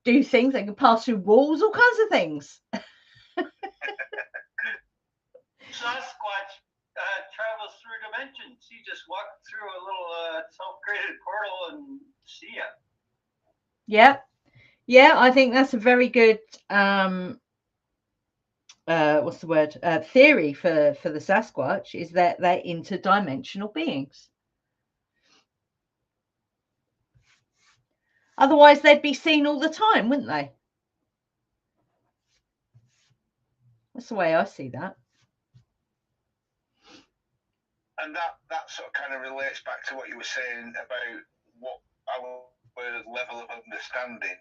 do things. They can pass through walls, all kinds of things. Sasquatch travels through dimensions. He just walked through a little self-created portal and see ya. Yeah, I think that's a very good what's the word? Theory for the Sasquatch, is that they're interdimensional beings. Otherwise, they'd be seen all the time, wouldn't they? That's the way I see that. And that sort of kind of relates back to what you were saying about what our level of understanding.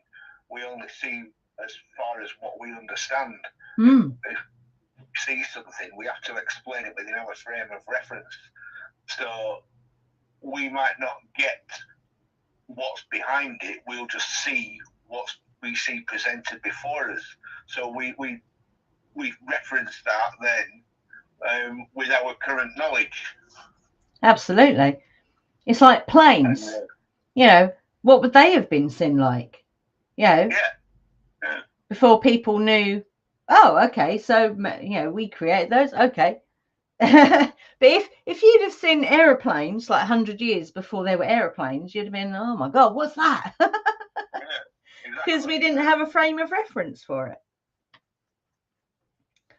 We only see as far as what we understand. Mm. If we see something, we have to explain it within our frame of reference. So we might not get what's behind it. We'll just see what we see presented before us. So we reference that then with our current knowledge. Absolutely. It's like planes. What would they have been seen like? Yeah. Before people knew, oh, okay, so, we create those, okay. But if you'd have seen aeroplanes like 100 years before there were aeroplanes, you'd have been, oh my God, what's that? Because we didn't have a frame of reference for it.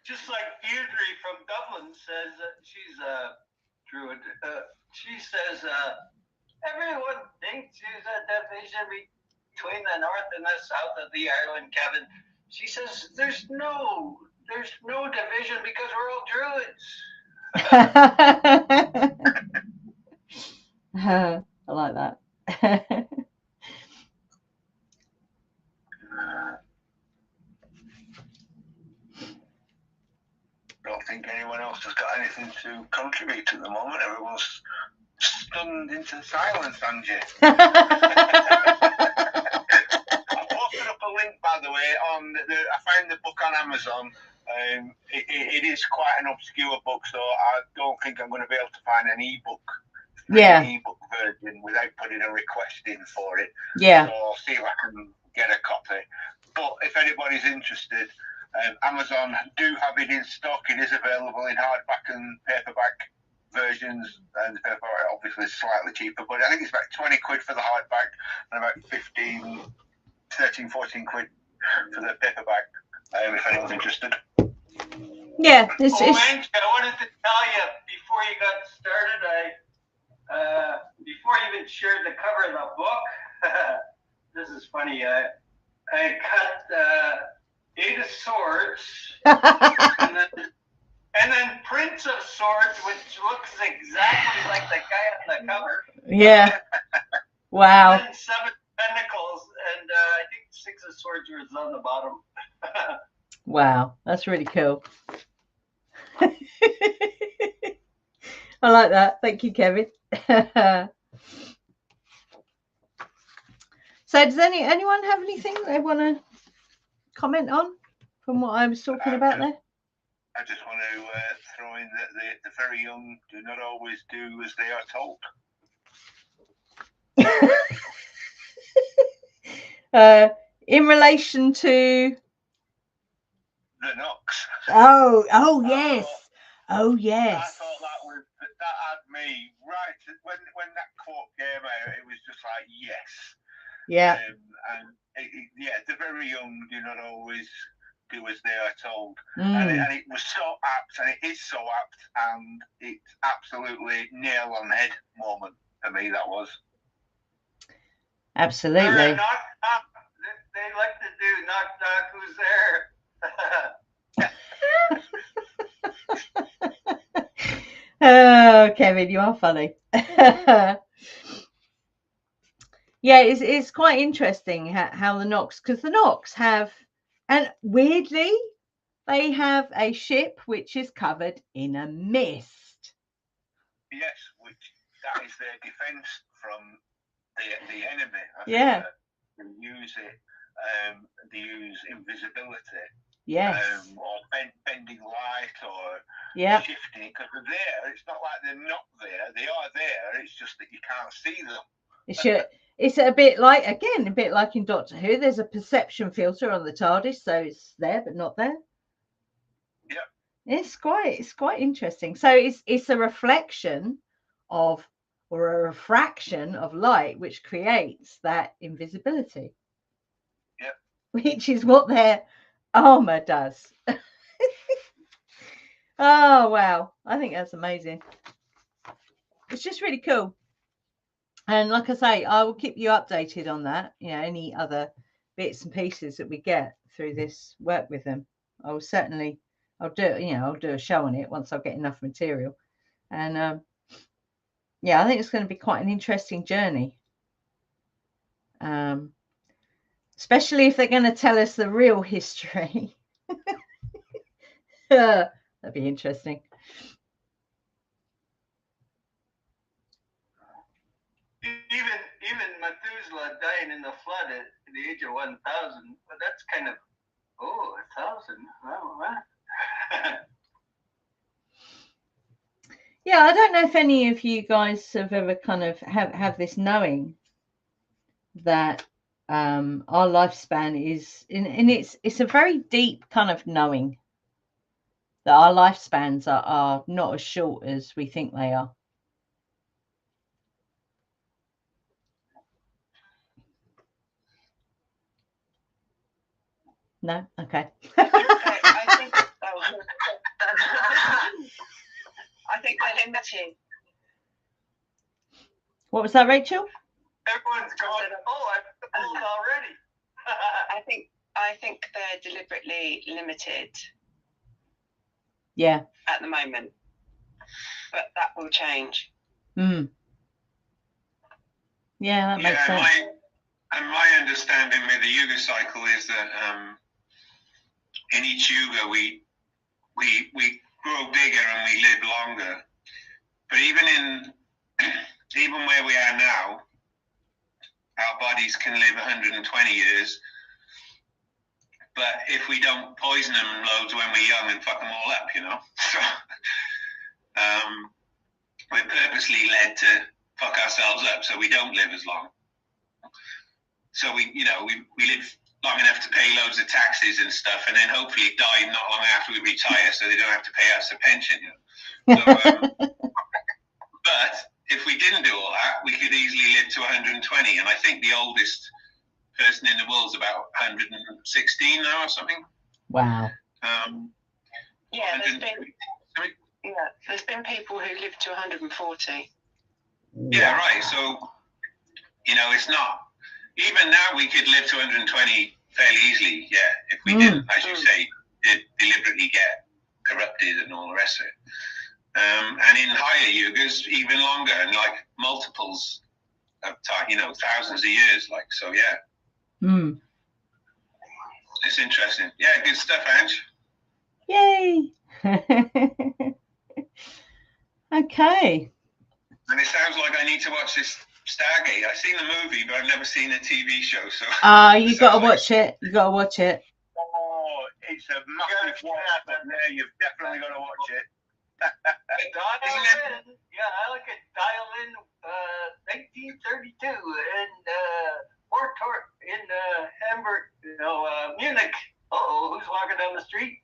Just like Deirdre from Dublin says, she's a druid. She says everyone thinks there's a division between the north and the south of the island, Kevin. She says there's no division because we're all druids. I like that. I don't think anyone else has got anything to contribute at the moment. Everyone's stunned into silence, Angie. I've posted up a link, by by the way, I found the book on Amazon. It is quite an obscure book, so I don't think I'm going to be able to find an ebook. Yeah. Ebook version without putting a request in for it. Yeah. So I'll see if I can get a copy. But if anybody's interested, Amazon do have it in stock. It is available in hardback and paperback versions, and the paperback obviously is slightly cheaper, but I think it's about 20 quid for the hardback and about 13, 14 quid for the paperback, if anyone's interested. Yeah, I wanted to tell you before you got started, before I even shared the cover of the book, this is funny, I cut 8 of Swords and then Prince of Swords, which looks exactly like the guy on the cover. Yeah. Wow. And then 7 Pentacles, and I think 6 of Swords was on the bottom. Wow, that's really cool. I like that. Thank you, Kevin. So does anyone have anything they want to comment on from what I was talking about there? I just want to throw in that the very young do not always do as they are told. In relation to the Knox. Oh yes. Oh yes. I thought that had me right when that quote came out. It was just like yes. Yeah. And the very young do not always do as they are told, Mm. and it was so apt, and it is so apt, and it's absolutely nail on the head moment for me. That was absolutely. They like to do knock knock. Who's there? Oh, Kevin, you are funny. Yeah, it's quite interesting how the Knox, because the Knox have, and weirdly, they have a ship which is covered in a mist. Yes, which that is their defense from the enemy. Yeah. They use it. They use invisibility. Yes. Or bending light, or shifting, because they're there. It's not like they're not there. They are there. It's just that you can't see them. It's a bit like in Doctor Who. There's a perception filter on the TARDIS, so it's there but not there. Yeah. It's quite interesting. So it's a reflection of, or a refraction of light, which creates that invisibility. Yeah. Which is what their armor does. Oh wow, I think that's amazing. It's just really cool. And like I say, I will keep you updated on that. You know, any other bits and pieces that we get through this work with them. I'll do a show on it once I get enough material. And I think it's going to be quite an interesting journey. Especially if they're going to tell us the real history. That'd be interesting. Even Methuselah dying in the flood at the age of 1,000, but that's kind of 1,000. Wow. Yeah, I don't know if any of you guys have ever kind of have this knowing that our lifespan is and it's a very deep kind of knowing that our lifespans are not as short as we think they are. No? Okay. I think they're limited. What was that, Rachel? Everyone's going, I'm old already. I think they're deliberately limited. Yeah. At the moment. But that will change. Mm. Yeah, that makes sense. My understanding with the Yuga cycle is that in each Yuga we grow bigger and we live longer. But even where we are now, our bodies can live 120 years. but if we don't poison them loads when we're young and fuck them all up, you know. So we're purposely led to fuck ourselves up so we don't live as long. So we live long enough to pay loads of taxes and stuff, and then hopefully die not long after we retire, so they don't have to pay us a pension. You know? So, but if we didn't do all that, we could easily live to 120, and I think the oldest person in the world is about 116 now or something. Wow. Yeah, there's been people who live to 140. Yeah, right. So, you know, it's not, even now we could live to 120 fairly easily, yeah, if we didn't, as you say, deliberately get corrupted and all the rest of it. And in higher yugas, even longer, and like multiples of time, you know, thousands of years, like, so yeah. It's interesting. Yeah, good stuff, Ange. Yay. Okay. And it sounds like I need to watch this Stargate. I've seen the movie, but I've never seen the TV show. So You got to watch it. You got to watch it. Oh, it's a massive watch. Yeah, you've definitely got to watch it. Dial in. Yeah, I like it. Dial in 1932 in Hamburg, Munich. Uh-oh, who's walking down the street?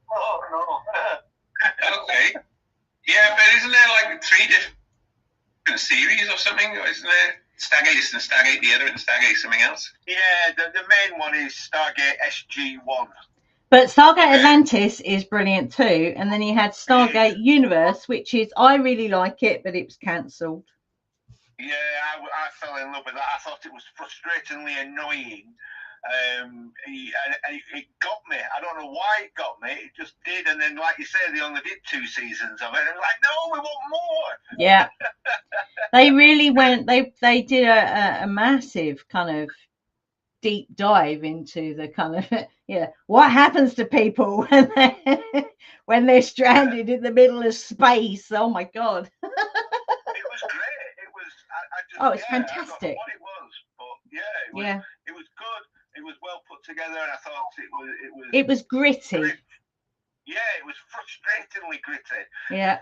Oh, no. Okay. Yeah, but isn't there like 3 different series or something? Or isn't there Stargate this and Stargate the other and Stargate something else? Yeah, the main one is Stargate SG-1. But Stargate Atlantis is brilliant too. And then you had Stargate Universe, which is, I really like it, but it was cancelled. Yeah, I fell in love with that. I thought it was frustratingly annoying. It got me. I don't know why it got me. It just did. And then, like you say, they only did 2 seasons of it. And I'm like, no, we want more. Yeah. They really went, they did a massive kind of deep dive into the kind of, what happens to people when they're stranded in the middle of space. Oh, my God. It was great. It was, it's fantastic. I don't know what it was, but it was good. It was well put together, and I thought it was gritty. Yeah, it was frustratingly gritty. Yeah.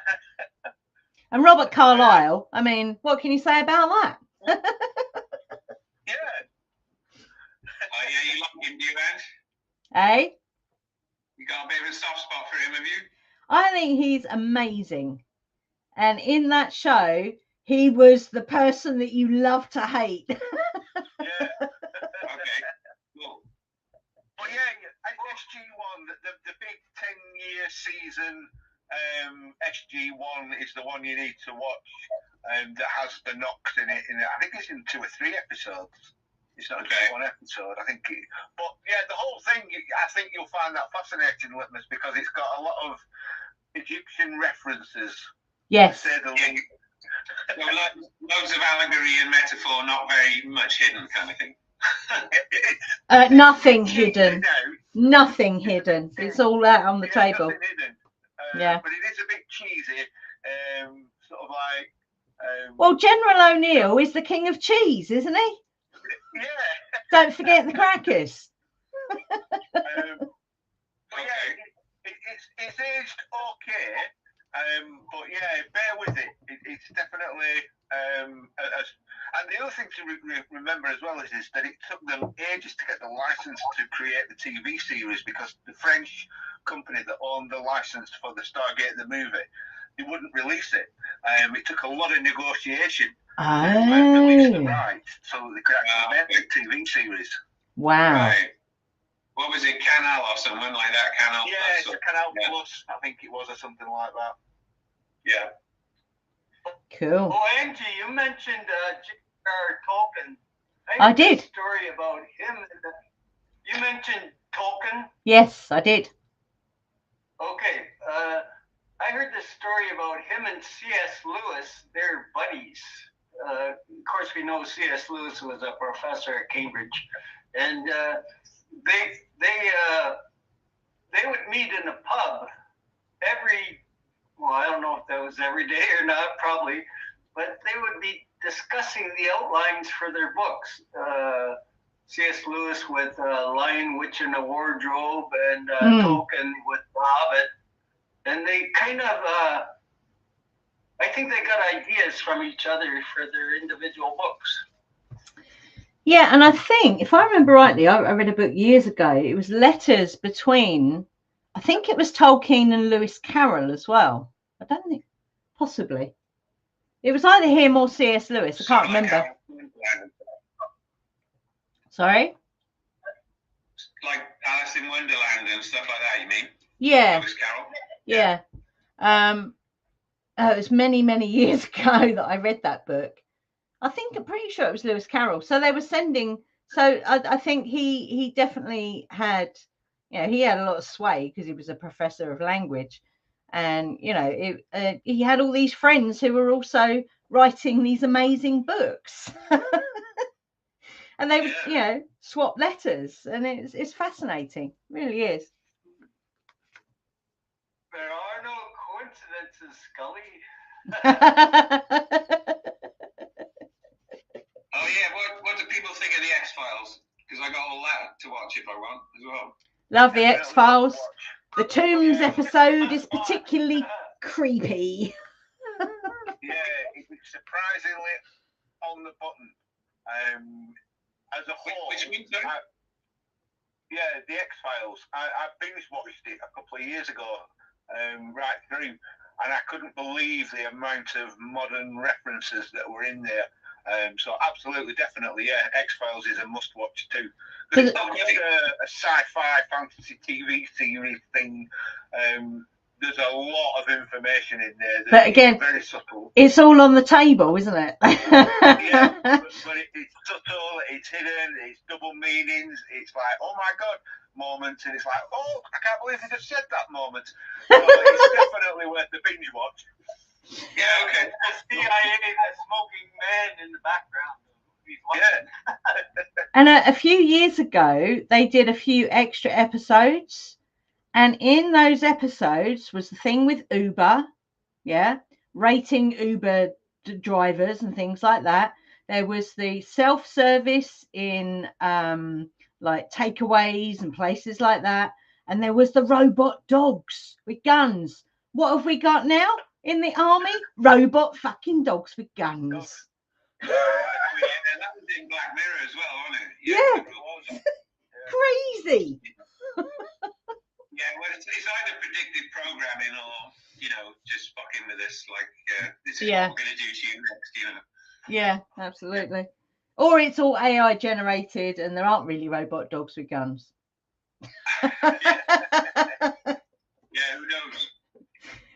And Robert Carlyle, I mean, what can you say about that? Yeah. You like him, do you, Ange? Eh? You got a bit of a soft spot for him, have you? I think he's amazing. And in that show, he was the person that you love to hate. Yeah. Okay. Cool. But yeah, SG-1, the big 10-year season, SG-1 is the one you need to watch. That has the knocks in it. I think it's in 2 or 3 episodes. It's not just 1 episode. I think. But yeah, the whole thing. I think you'll find that fascinating, Litmus, because it's got a lot of Egyptian references. Yes. So loads of allegory and metaphor, not very much hidden, kind of thing. Nothing hidden. Nothing hidden. It's all out on the table. Nothing hidden. But it is a bit cheesy. Sort of like. Well, General O'Neill is the king of cheese, isn't he? Yeah. Don't forget the crackers. But yeah, it's aged okay. But yeah, bear with it. It's definitely. And the other thing to remember as well is that it took them ages to get the license to create the TV series, because the French company that owned the license for the Stargate the movie, they wouldn't release it. It took a lot of negotiation to release the rights so that they could actually make the TV series. Wow. Right. What was it, Canal or something like that? Canal Plus. Plus. It's Canal Plus, I think it was, or something like that. Yeah. Cool. Oh, Angie, you mentioned J.R. Tolkien. I did. A story about him. You mentioned Tolkien. Yes, I did. Okay. I heard this story about him and C.S. Lewis. They're buddies. Of course, we know C.S. Lewis was a professor at Cambridge, and they would meet in a pub I don't know if that was every day or not, probably, but they would be discussing the outlines for their books. C.S. Lewis with Lion, Witch, and the Wardrobe, and Tolkien with The Hobbit. And they kind of, I think they got ideas from each other for their individual books. Yeah, and I think, if I remember rightly, I read a book years ago. It was letters between, I think it was Tolkien and Lewis Carroll as well. I don't think, possibly. It was either him or C.S. Lewis. I can't remember. Sorry? Like Alice in Wonderland and stuff like that, you mean? Yeah. Lewis Carroll? Yeah. It was many, many years ago that I read that book. I'm pretty sure it was Lewis Carroll. So they were sending. So I think he definitely had, he had a lot of sway because he was a professor of language, and he had all these friends who were also writing these amazing books, and they would swap letters, and it's fascinating, it really is. There are no coincidences, Scully. Oh yeah, what do people think of the X-Files? Because I got all that to watch if I want as well. Love the X-Files. The Tombs episode is particularly creepy. Yeah, it was surprisingly on the button. As a whole, Which means yeah, the X-Files. I binge watched it a couple of years ago, right through, and I couldn't believe the amount of modern references that were in there. So absolutely, definitely, yeah, X-Files is a must-watch too. Because it's not just a sci-fi fantasy TV series thing. There's a lot of information in there. But again, very subtle. It's all on the table, isn't it? Yeah, but it's subtle, it's hidden, it's double meanings. It's like, oh my god, moments, and it's like, oh, I can't believe you just said that moment. So it's definitely worth the binge watch. Yeah, okay. The CIA, the smoking man in the background. Yeah. And a few years ago, they did a few extra episodes. And in those episodes was the thing with Uber, rating Uber drivers and things like that. There was the self-service in like takeaways and places like that. And there was the robot dogs with guns. What have we got now in the army? Robot fucking dogs with guns. Yeah, that was in Black Mirror as well, wasn't it? Yeah. Crazy. Yeah, well, it's either predictive programming or, just fucking with us, like, this is what we're going to do to you next, Yeah, absolutely. Or it's all AI generated and there aren't really robot dogs with guns. Yeah, who knows?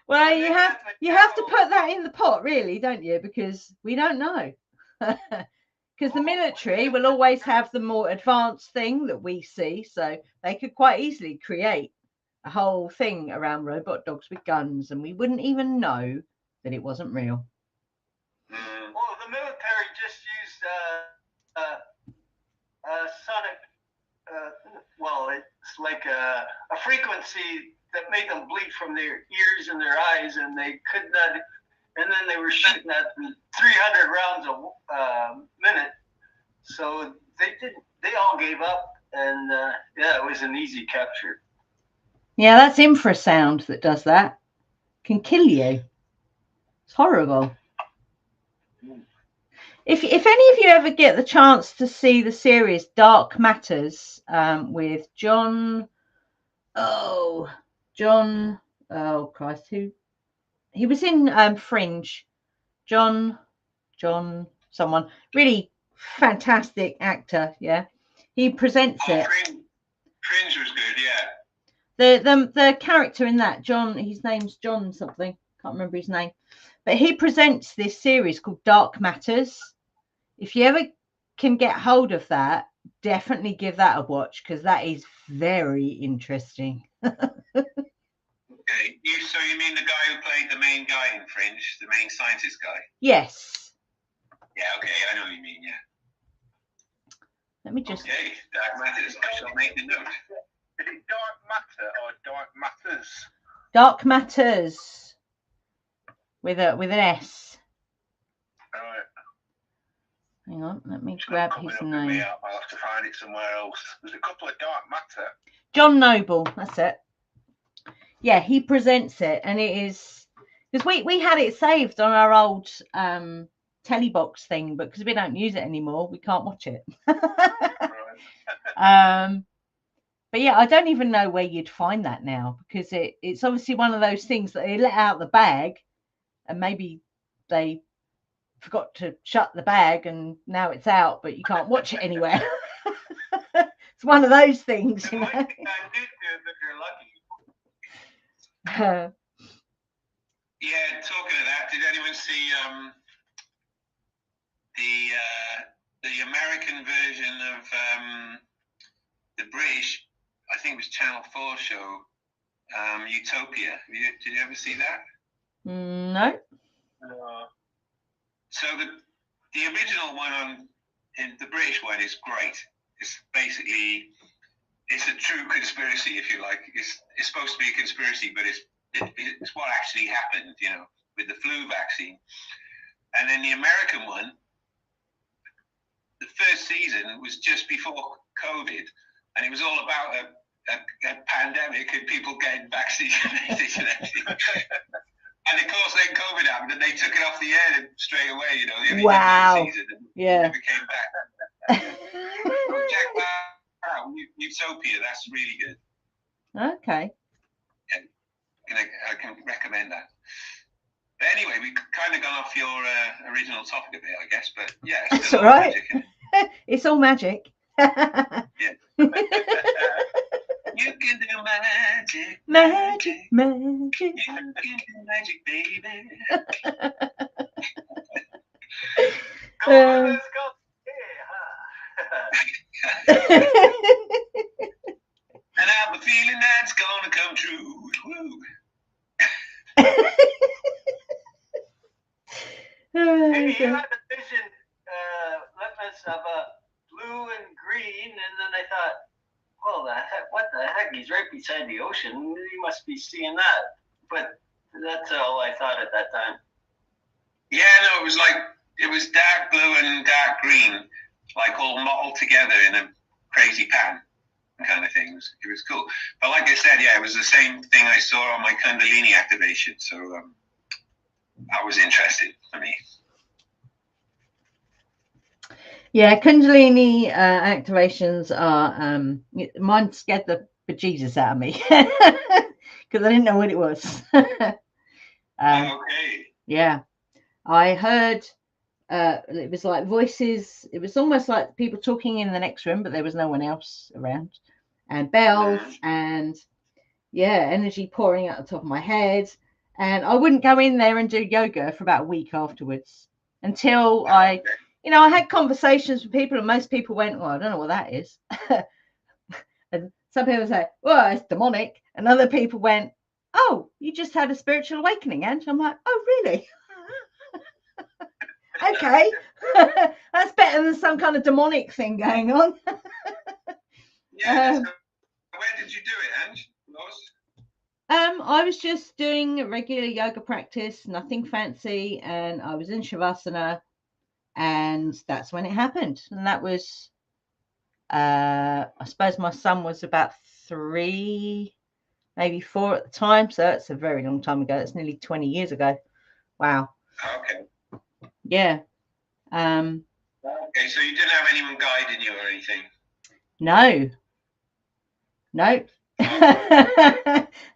Well, you have to put that in the pot, really, don't you? Because we don't know. Because the military will always have the more advanced thing that we see, so they could quite easily create a whole thing around robot dogs with guns, and we wouldn't even know that it wasn't real. Well, the military just used sonic. It's like a frequency that made them bleed from their ears and their eyes, and they could not. And then they were shooting at 300 rounds a minute, so they all gave up, and it was an easy capture. Yeah, that's infrasound that does that. Can kill you. It's horrible. If any of you ever get the chance to see the series Dark Matters with John, Christ, who he was in Fringe, John, someone really fantastic actor, yeah. He presents it. Fringe was good, yeah. The character in that, John, his name's John something, can't remember his name, but he presents this series called Dark Matters. If you ever can get hold of that, definitely give that a watch, because that is very interesting. Okay, so you mean the guy who played the main guy in Fringe, the main scientist guy? Yes. Yeah, okay, I know what you mean, yeah. Let me just... Okay, Dark Matters, I shall make the note. Is it Dark Matter or Dark Matters? Dark Matters. With an S. All right. Hang on, let me grab his name. I'll have to find find it somewhere else. There's a couple of Dark Matter. John Noble, that's it. Yeah, he presents it, and it is because we had it saved on our old telebox thing, but because we don't use it anymore, we can't watch it. But yeah, I don't even know where you'd find that now, because it's obviously one of those things that they let out the bag, and maybe they forgot to shut the bag, and now it's out, but you can't watch it anywhere. It's one of those things, you know. I think I did do, but you're lucky. Yeah, talking of that, did anyone see the American version of the British, I think it was Channel 4 show, Utopia? Did you ever see that? No. So the original one in the British one is great. It's basically, it's a true conspiracy, if you like. It's supposed to be a conspiracy, but it's what actually happened, you know, with the flu vaccine. And then the American one, the first season was just before COVID, and it was all about a pandemic and people getting vaccinated and everything. And of course, then COVID happened, and they took it off the air straight away. You know, they only did one season, and never came back. So check that out, Utopia. That's really good. Okay. Yeah, I can recommend that. But anyway, we've kind of gone off your original topic a bit, I guess. But yeah, it's That's all right. It's all magic. Yeah. You can do magic. Magic. You can do magic, baby. Go on, let's go. And I have a feeling that's gonna come true. Woo. Maybe you had a vision, Litmus, of a blue and green, and then I thought, well, what the heck? He's right beside the ocean. He must be seeing that. But that's all I thought at that time. Yeah, no, it was dark blue and dark green, like all mottled together in a crazy pattern kind of thing. It was cool. But like I said, yeah, it was the same thing I saw on my Kundalini activation. So that was interesting for me. Yeah, Kundalini activations are mine scared the bejesus out of me because I didn't know what it was. Okay. Yeah, I heard it was like voices. It was almost like people talking in the next room, but there was no one else around, and bells and energy pouring out the top of my head. And I wouldn't go in there and do yoga for about a week afterwards until I had conversations with people, and most people went, well, I don't know what that is. And some people say, well, it's demonic. And other people went, oh, you just had a spiritual awakening, Ange. I'm like, oh, really? Okay. That's better than some kind of demonic thing going on. Yeah. So where did you do it, Ange? I was just doing a regular yoga practice, nothing fancy, and I was in Shavasana, and that's when it happened. And that was, I suppose my son was about 3, maybe 4 at the time, so that's a very long time ago. That's nearly 20 years ago. Wow. Okay. Yeah. Okay, so you didn't have anyone guiding you or anything? No.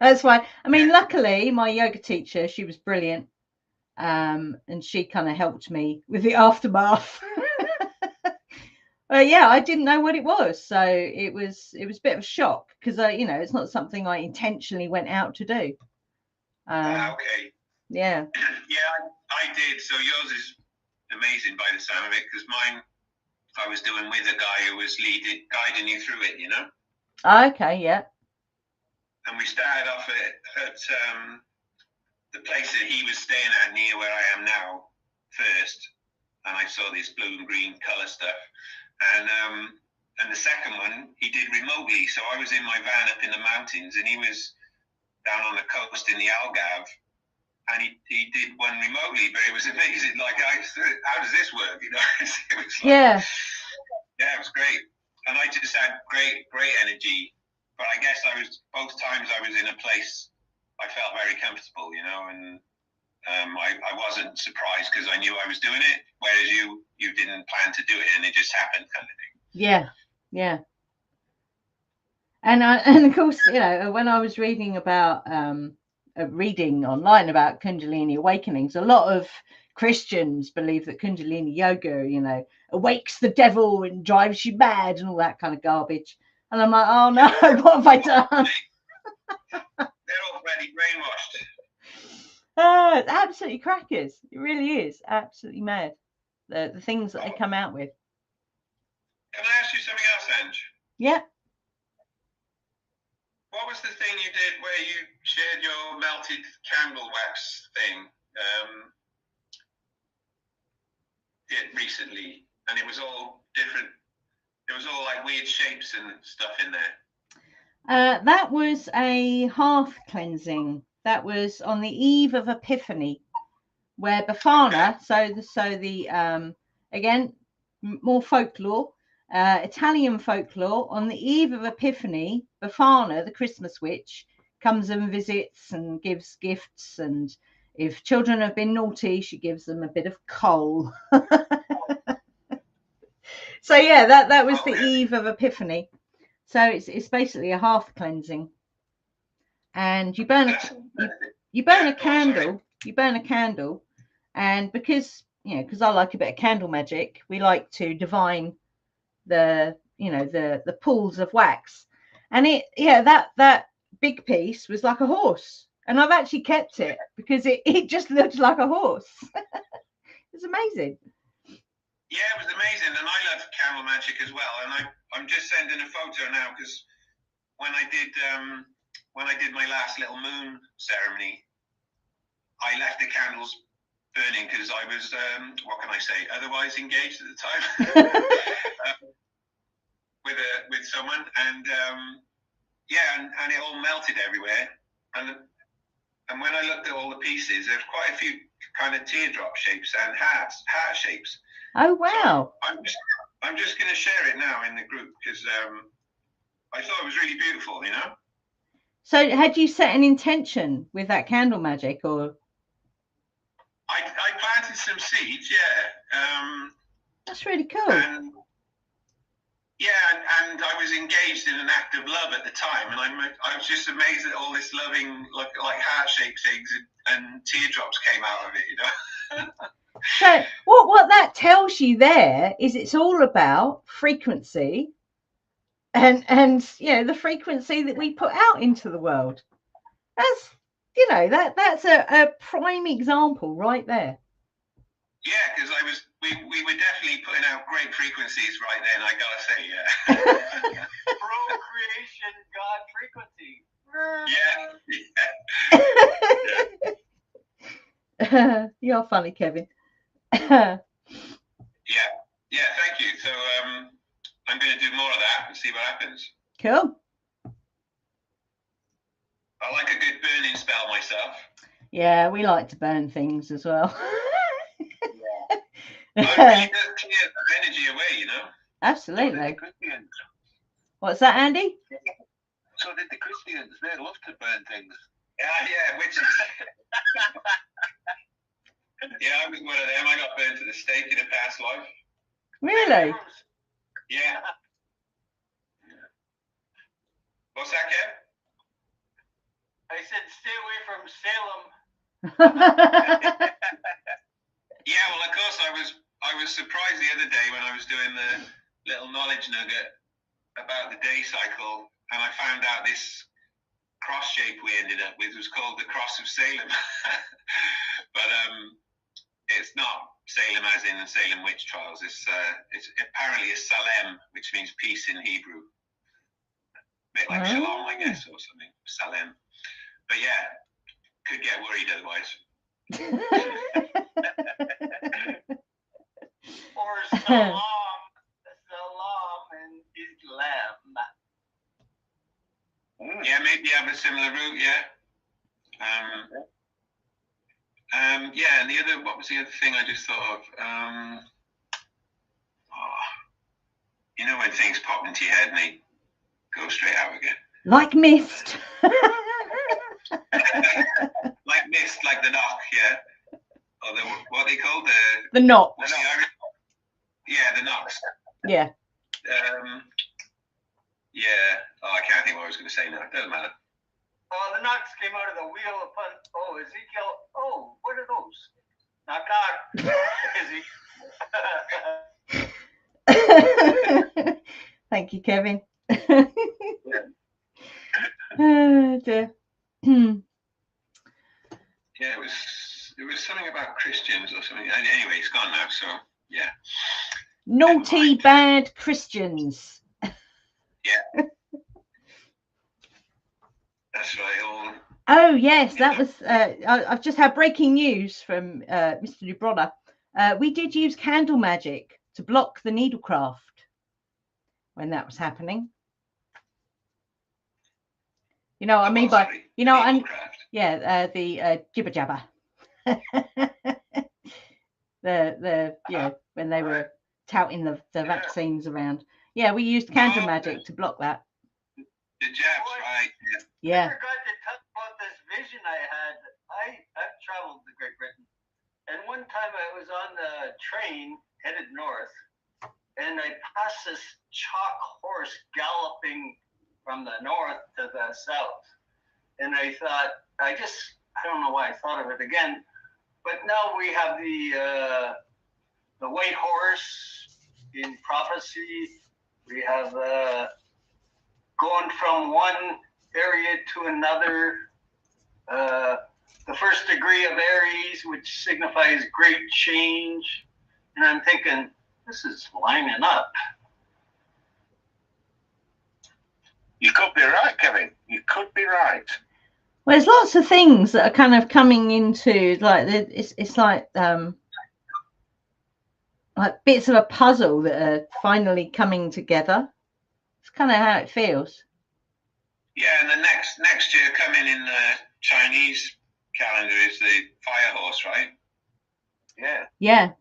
That's fine. I mean, luckily my yoga teacher, she was brilliant, and she kind of helped me with the aftermath. Yeah, I didn't know what it was, so it was a bit of a shock because it's not something I intentionally went out to do. Okay. Yeah. Yeah, I did. So yours is amazing by the sound of it, because mine I was doing with a guy who was guiding you through it, Okay, yeah. And we started off at the place that he was staying at near where I am now first, and I saw this blue and green colour stuff, and the second one he did remotely. So I was in my van up in the mountains, and he was down on the coast in the Algarve, and he did one remotely, but it was amazing. Like, how does this work? It was like, yeah, it was great. and I just had great energy. But I guess both times I was in a place I felt very comfortable, you know, and I wasn't surprised because I knew I was doing it, whereas you didn't plan to do it and it just happened, kind of thing. Yeah, yeah. And of course, you know, when I was reading about reading online about Kundalini awakenings, a lot of Christians believe that Kundalini yoga, you know, awakes the devil and drives you mad and all that kind of garbage. And I'm like, oh no, what have I done? They're already brainwashed. It's absolutely crackers. It really is absolutely mad. The things that they come out with. Can I ask you something else, Ange? Yeah. What was the thing you did where you shared your melted candle wax thing recently? And it was all different. It was all like weird shapes and stuff in there. That was a hearth cleansing. That was on the eve of Epiphany, where Befana, Okay. so the again, more folklore, Italian folklore, on the eve of Epiphany, Befana, the Christmas witch, comes and visits and gives gifts, and if children have been naughty, she gives them a bit of coal. So yeah, that was the eve of Epiphany. So it's basically a hearth cleansing, and you burn a candle. You burn a candle, and because I like a bit of candle magic, we like to divine the the pools of wax, and that big piece was like a horse, and I've actually kept it because it just looked like a horse. It's amazing. Yeah, it was amazing, and I love candle magic as well. And I'm just sending a photo now because when I did my last little moon ceremony, I left the candles burning because I was what can I say, otherwise engaged at the time with someone, and and it all melted everywhere, and when I looked at all the pieces, there's quite a few kind of teardrop shapes and heart shapes. Oh wow! So I'm just going to share it now in the group because I thought it was really beautiful, you know. So had you set an intention with that candle magic, or? I planted some seeds, yeah. That's really cool. And I was engaged in an act of love at the time, and I was just amazed at all this loving, like heart-shaped things and teardrops came out of it, you know. So what that tells you there is it's all about frequency, and the frequency that we put out into the world. That's that's a prime example right there. Yeah, because we were definitely putting out great frequencies right then, I gotta say, yeah. Procreation God frequency. Yeah. You're funny, Kevin. Yeah, thank you. So I'm going to do more of that and see what happens. Cool. I like a good burning spell myself. Yeah, we like to burn things as well. It really does clear the energy away, you know. Absolutely. Christians. What's that, Andy? So did the Christians. They love to burn things. Yeah, which is... Yeah, I was one of them. I got burned to the stake in a past life. Really? Yeah. What's that, Kev? I said stay away from Salem. Yeah, well, of course, I was surprised the other day when I was doing the little knowledge nugget about the day cycle, and I found out this cross shape we ended up with was called the Cross of Salem. But it's not Salem as in Salem witch trials. It's apparently a Salem, which means peace in Hebrew. A bit like Shalom, I guess, or something. Salem. But yeah, could get worried otherwise. Or Salam. Salam and Islam. Yeah, maybe have a similar route, yeah. Yeah, and what was the other thing I just thought of? You know when things pop into your head and they go straight out again. Like mist. Like mist, like the knock, yeah. Or what they call the knocks. What's the Irish? Yeah, the knocks. Yeah. Yeah. Oh, I can't think what I was going to say now. It doesn't matter. Oh, the knocks came out of the wheel upon. Oh, Ezekiel. Oh, what are those? Knock, knock. Thank you, Kevin. Oh, dear. Yeah, it was something about Christians or something. Anyway, it's gone now, so yeah. Naughty, bad Christians. Yeah. That's right. Oh, yes, that was... I've just had breaking news from Mr. Dubronna. We did use candle magic to block the needlecraft when that was happening. You know what I mean by... You know, and yeah, the jibber jabber. the you know, when they were touting the vaccines around. Yeah, we used candle magic to block that. The jabs, right? Yeah. I forgot to talk about this vision I had. I've traveled to Great Britain, and one time I was on the train headed north, and I passed this chalk horse galloping from the north to the south, and I thought, I don't know why I thought of it again, but now we have the white horse in prophecy. We have going from one area to another, the first degree of Aries, which signifies great change. And I'm thinking, this is lining up. You could be right, Kevin. You could be right. Well, there's lots of things that are kind of coming into, like, it's like bits of a puzzle that are finally coming together. It's kind of how it feels. Yeah, and the next year coming in the Chinese calendar is the fire horse, right? Yeah. Yeah.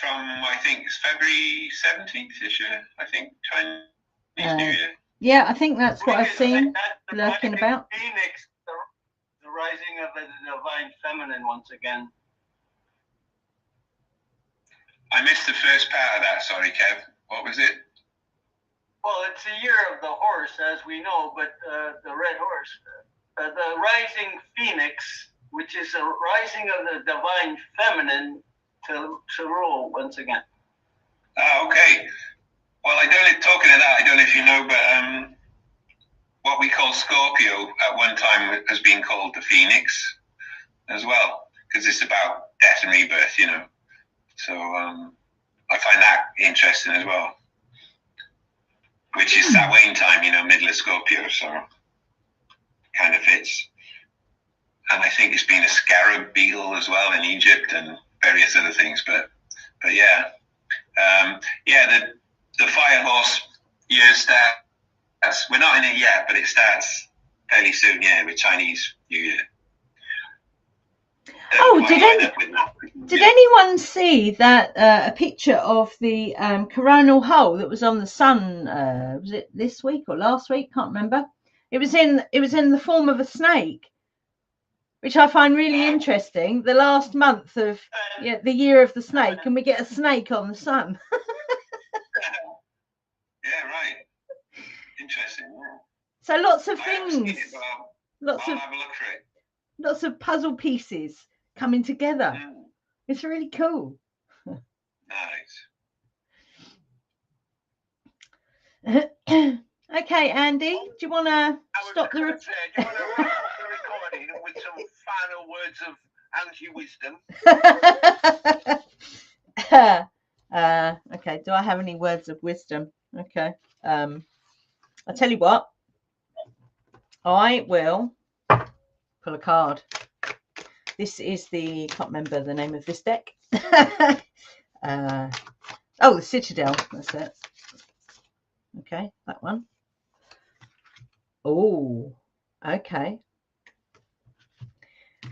From, I think it's February 17th this year, I think, Chinese New Year. Yeah, I think that's what I've seen lurking about. Phoenix, the rising of the divine feminine once again. I missed the first part of that, sorry, Kev. What was it? Well, it's the year of the horse, as we know, but the red horse, the rising phoenix, which is a rising of the divine feminine to rule once again. Oh, okay. Well, talking of that, I don't know if you know, but what we call Scorpio at one time has been called the Phoenix as well, because it's about death and rebirth, you know. So I find that interesting as well, which is Samhain time, you know, middle of Scorpio, so kind of fits. And I think it's been a scarab beetle as well in Egypt and various other things, but yeah. The fire horse year starts. We're not in it yet, but it starts fairly soon. Yeah, with Chinese New Year. Oh, did anyone see that a picture of the coronal hole that was on the sun? Was it this week or last week? Can't remember. It was in the form of a snake, which I find really interesting. The last month of the year of the snake, and we get a snake on the sun. Yeah, right. Interesting. Yeah. So lots of things. I'll have a look for it. Lots of puzzle pieces coming together. It's really cool. Nice. Okay, Andy, do you want to stop the recording with some final words of anti-wisdom? Okay, do I have any words of wisdom? Okay. I'll tell you what. I will pull a card. This is can't remember the name of this deck. The Citadel. That's it. Okay, that one. Oh, okay.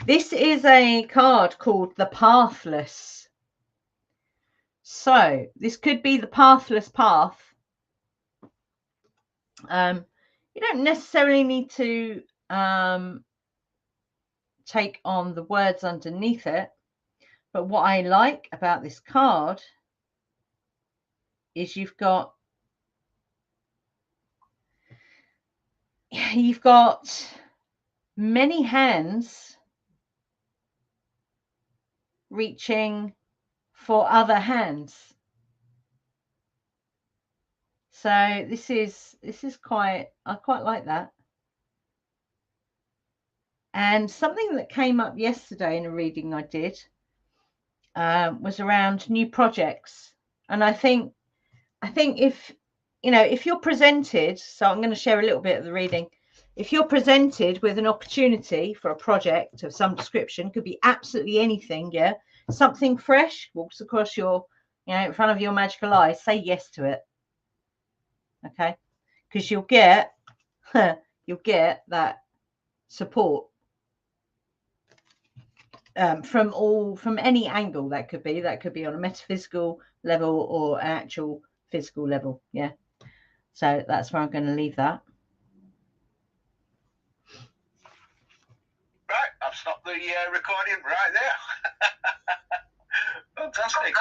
This is a card called the Pathless. So this could be the pathless path. You don't necessarily need to take on the words underneath it, but what I like about this card is you've got many hands reaching for other hands. So this is I quite like that. And something that came up yesterday in a reading I did was around new projects. And I think if you're presented, so I'm going to share a little bit of the reading. If you're presented with an opportunity for a project of some description, could be absolutely anything, yeah, something fresh walks across your, in front of your magical eyes, say yes to it. Okay, because you'll get that support from any angle. That could be on a metaphysical level or an actual physical level. Yeah, so that's where I'm going to leave that. Right, I've stopped the recording right there. Fantastic.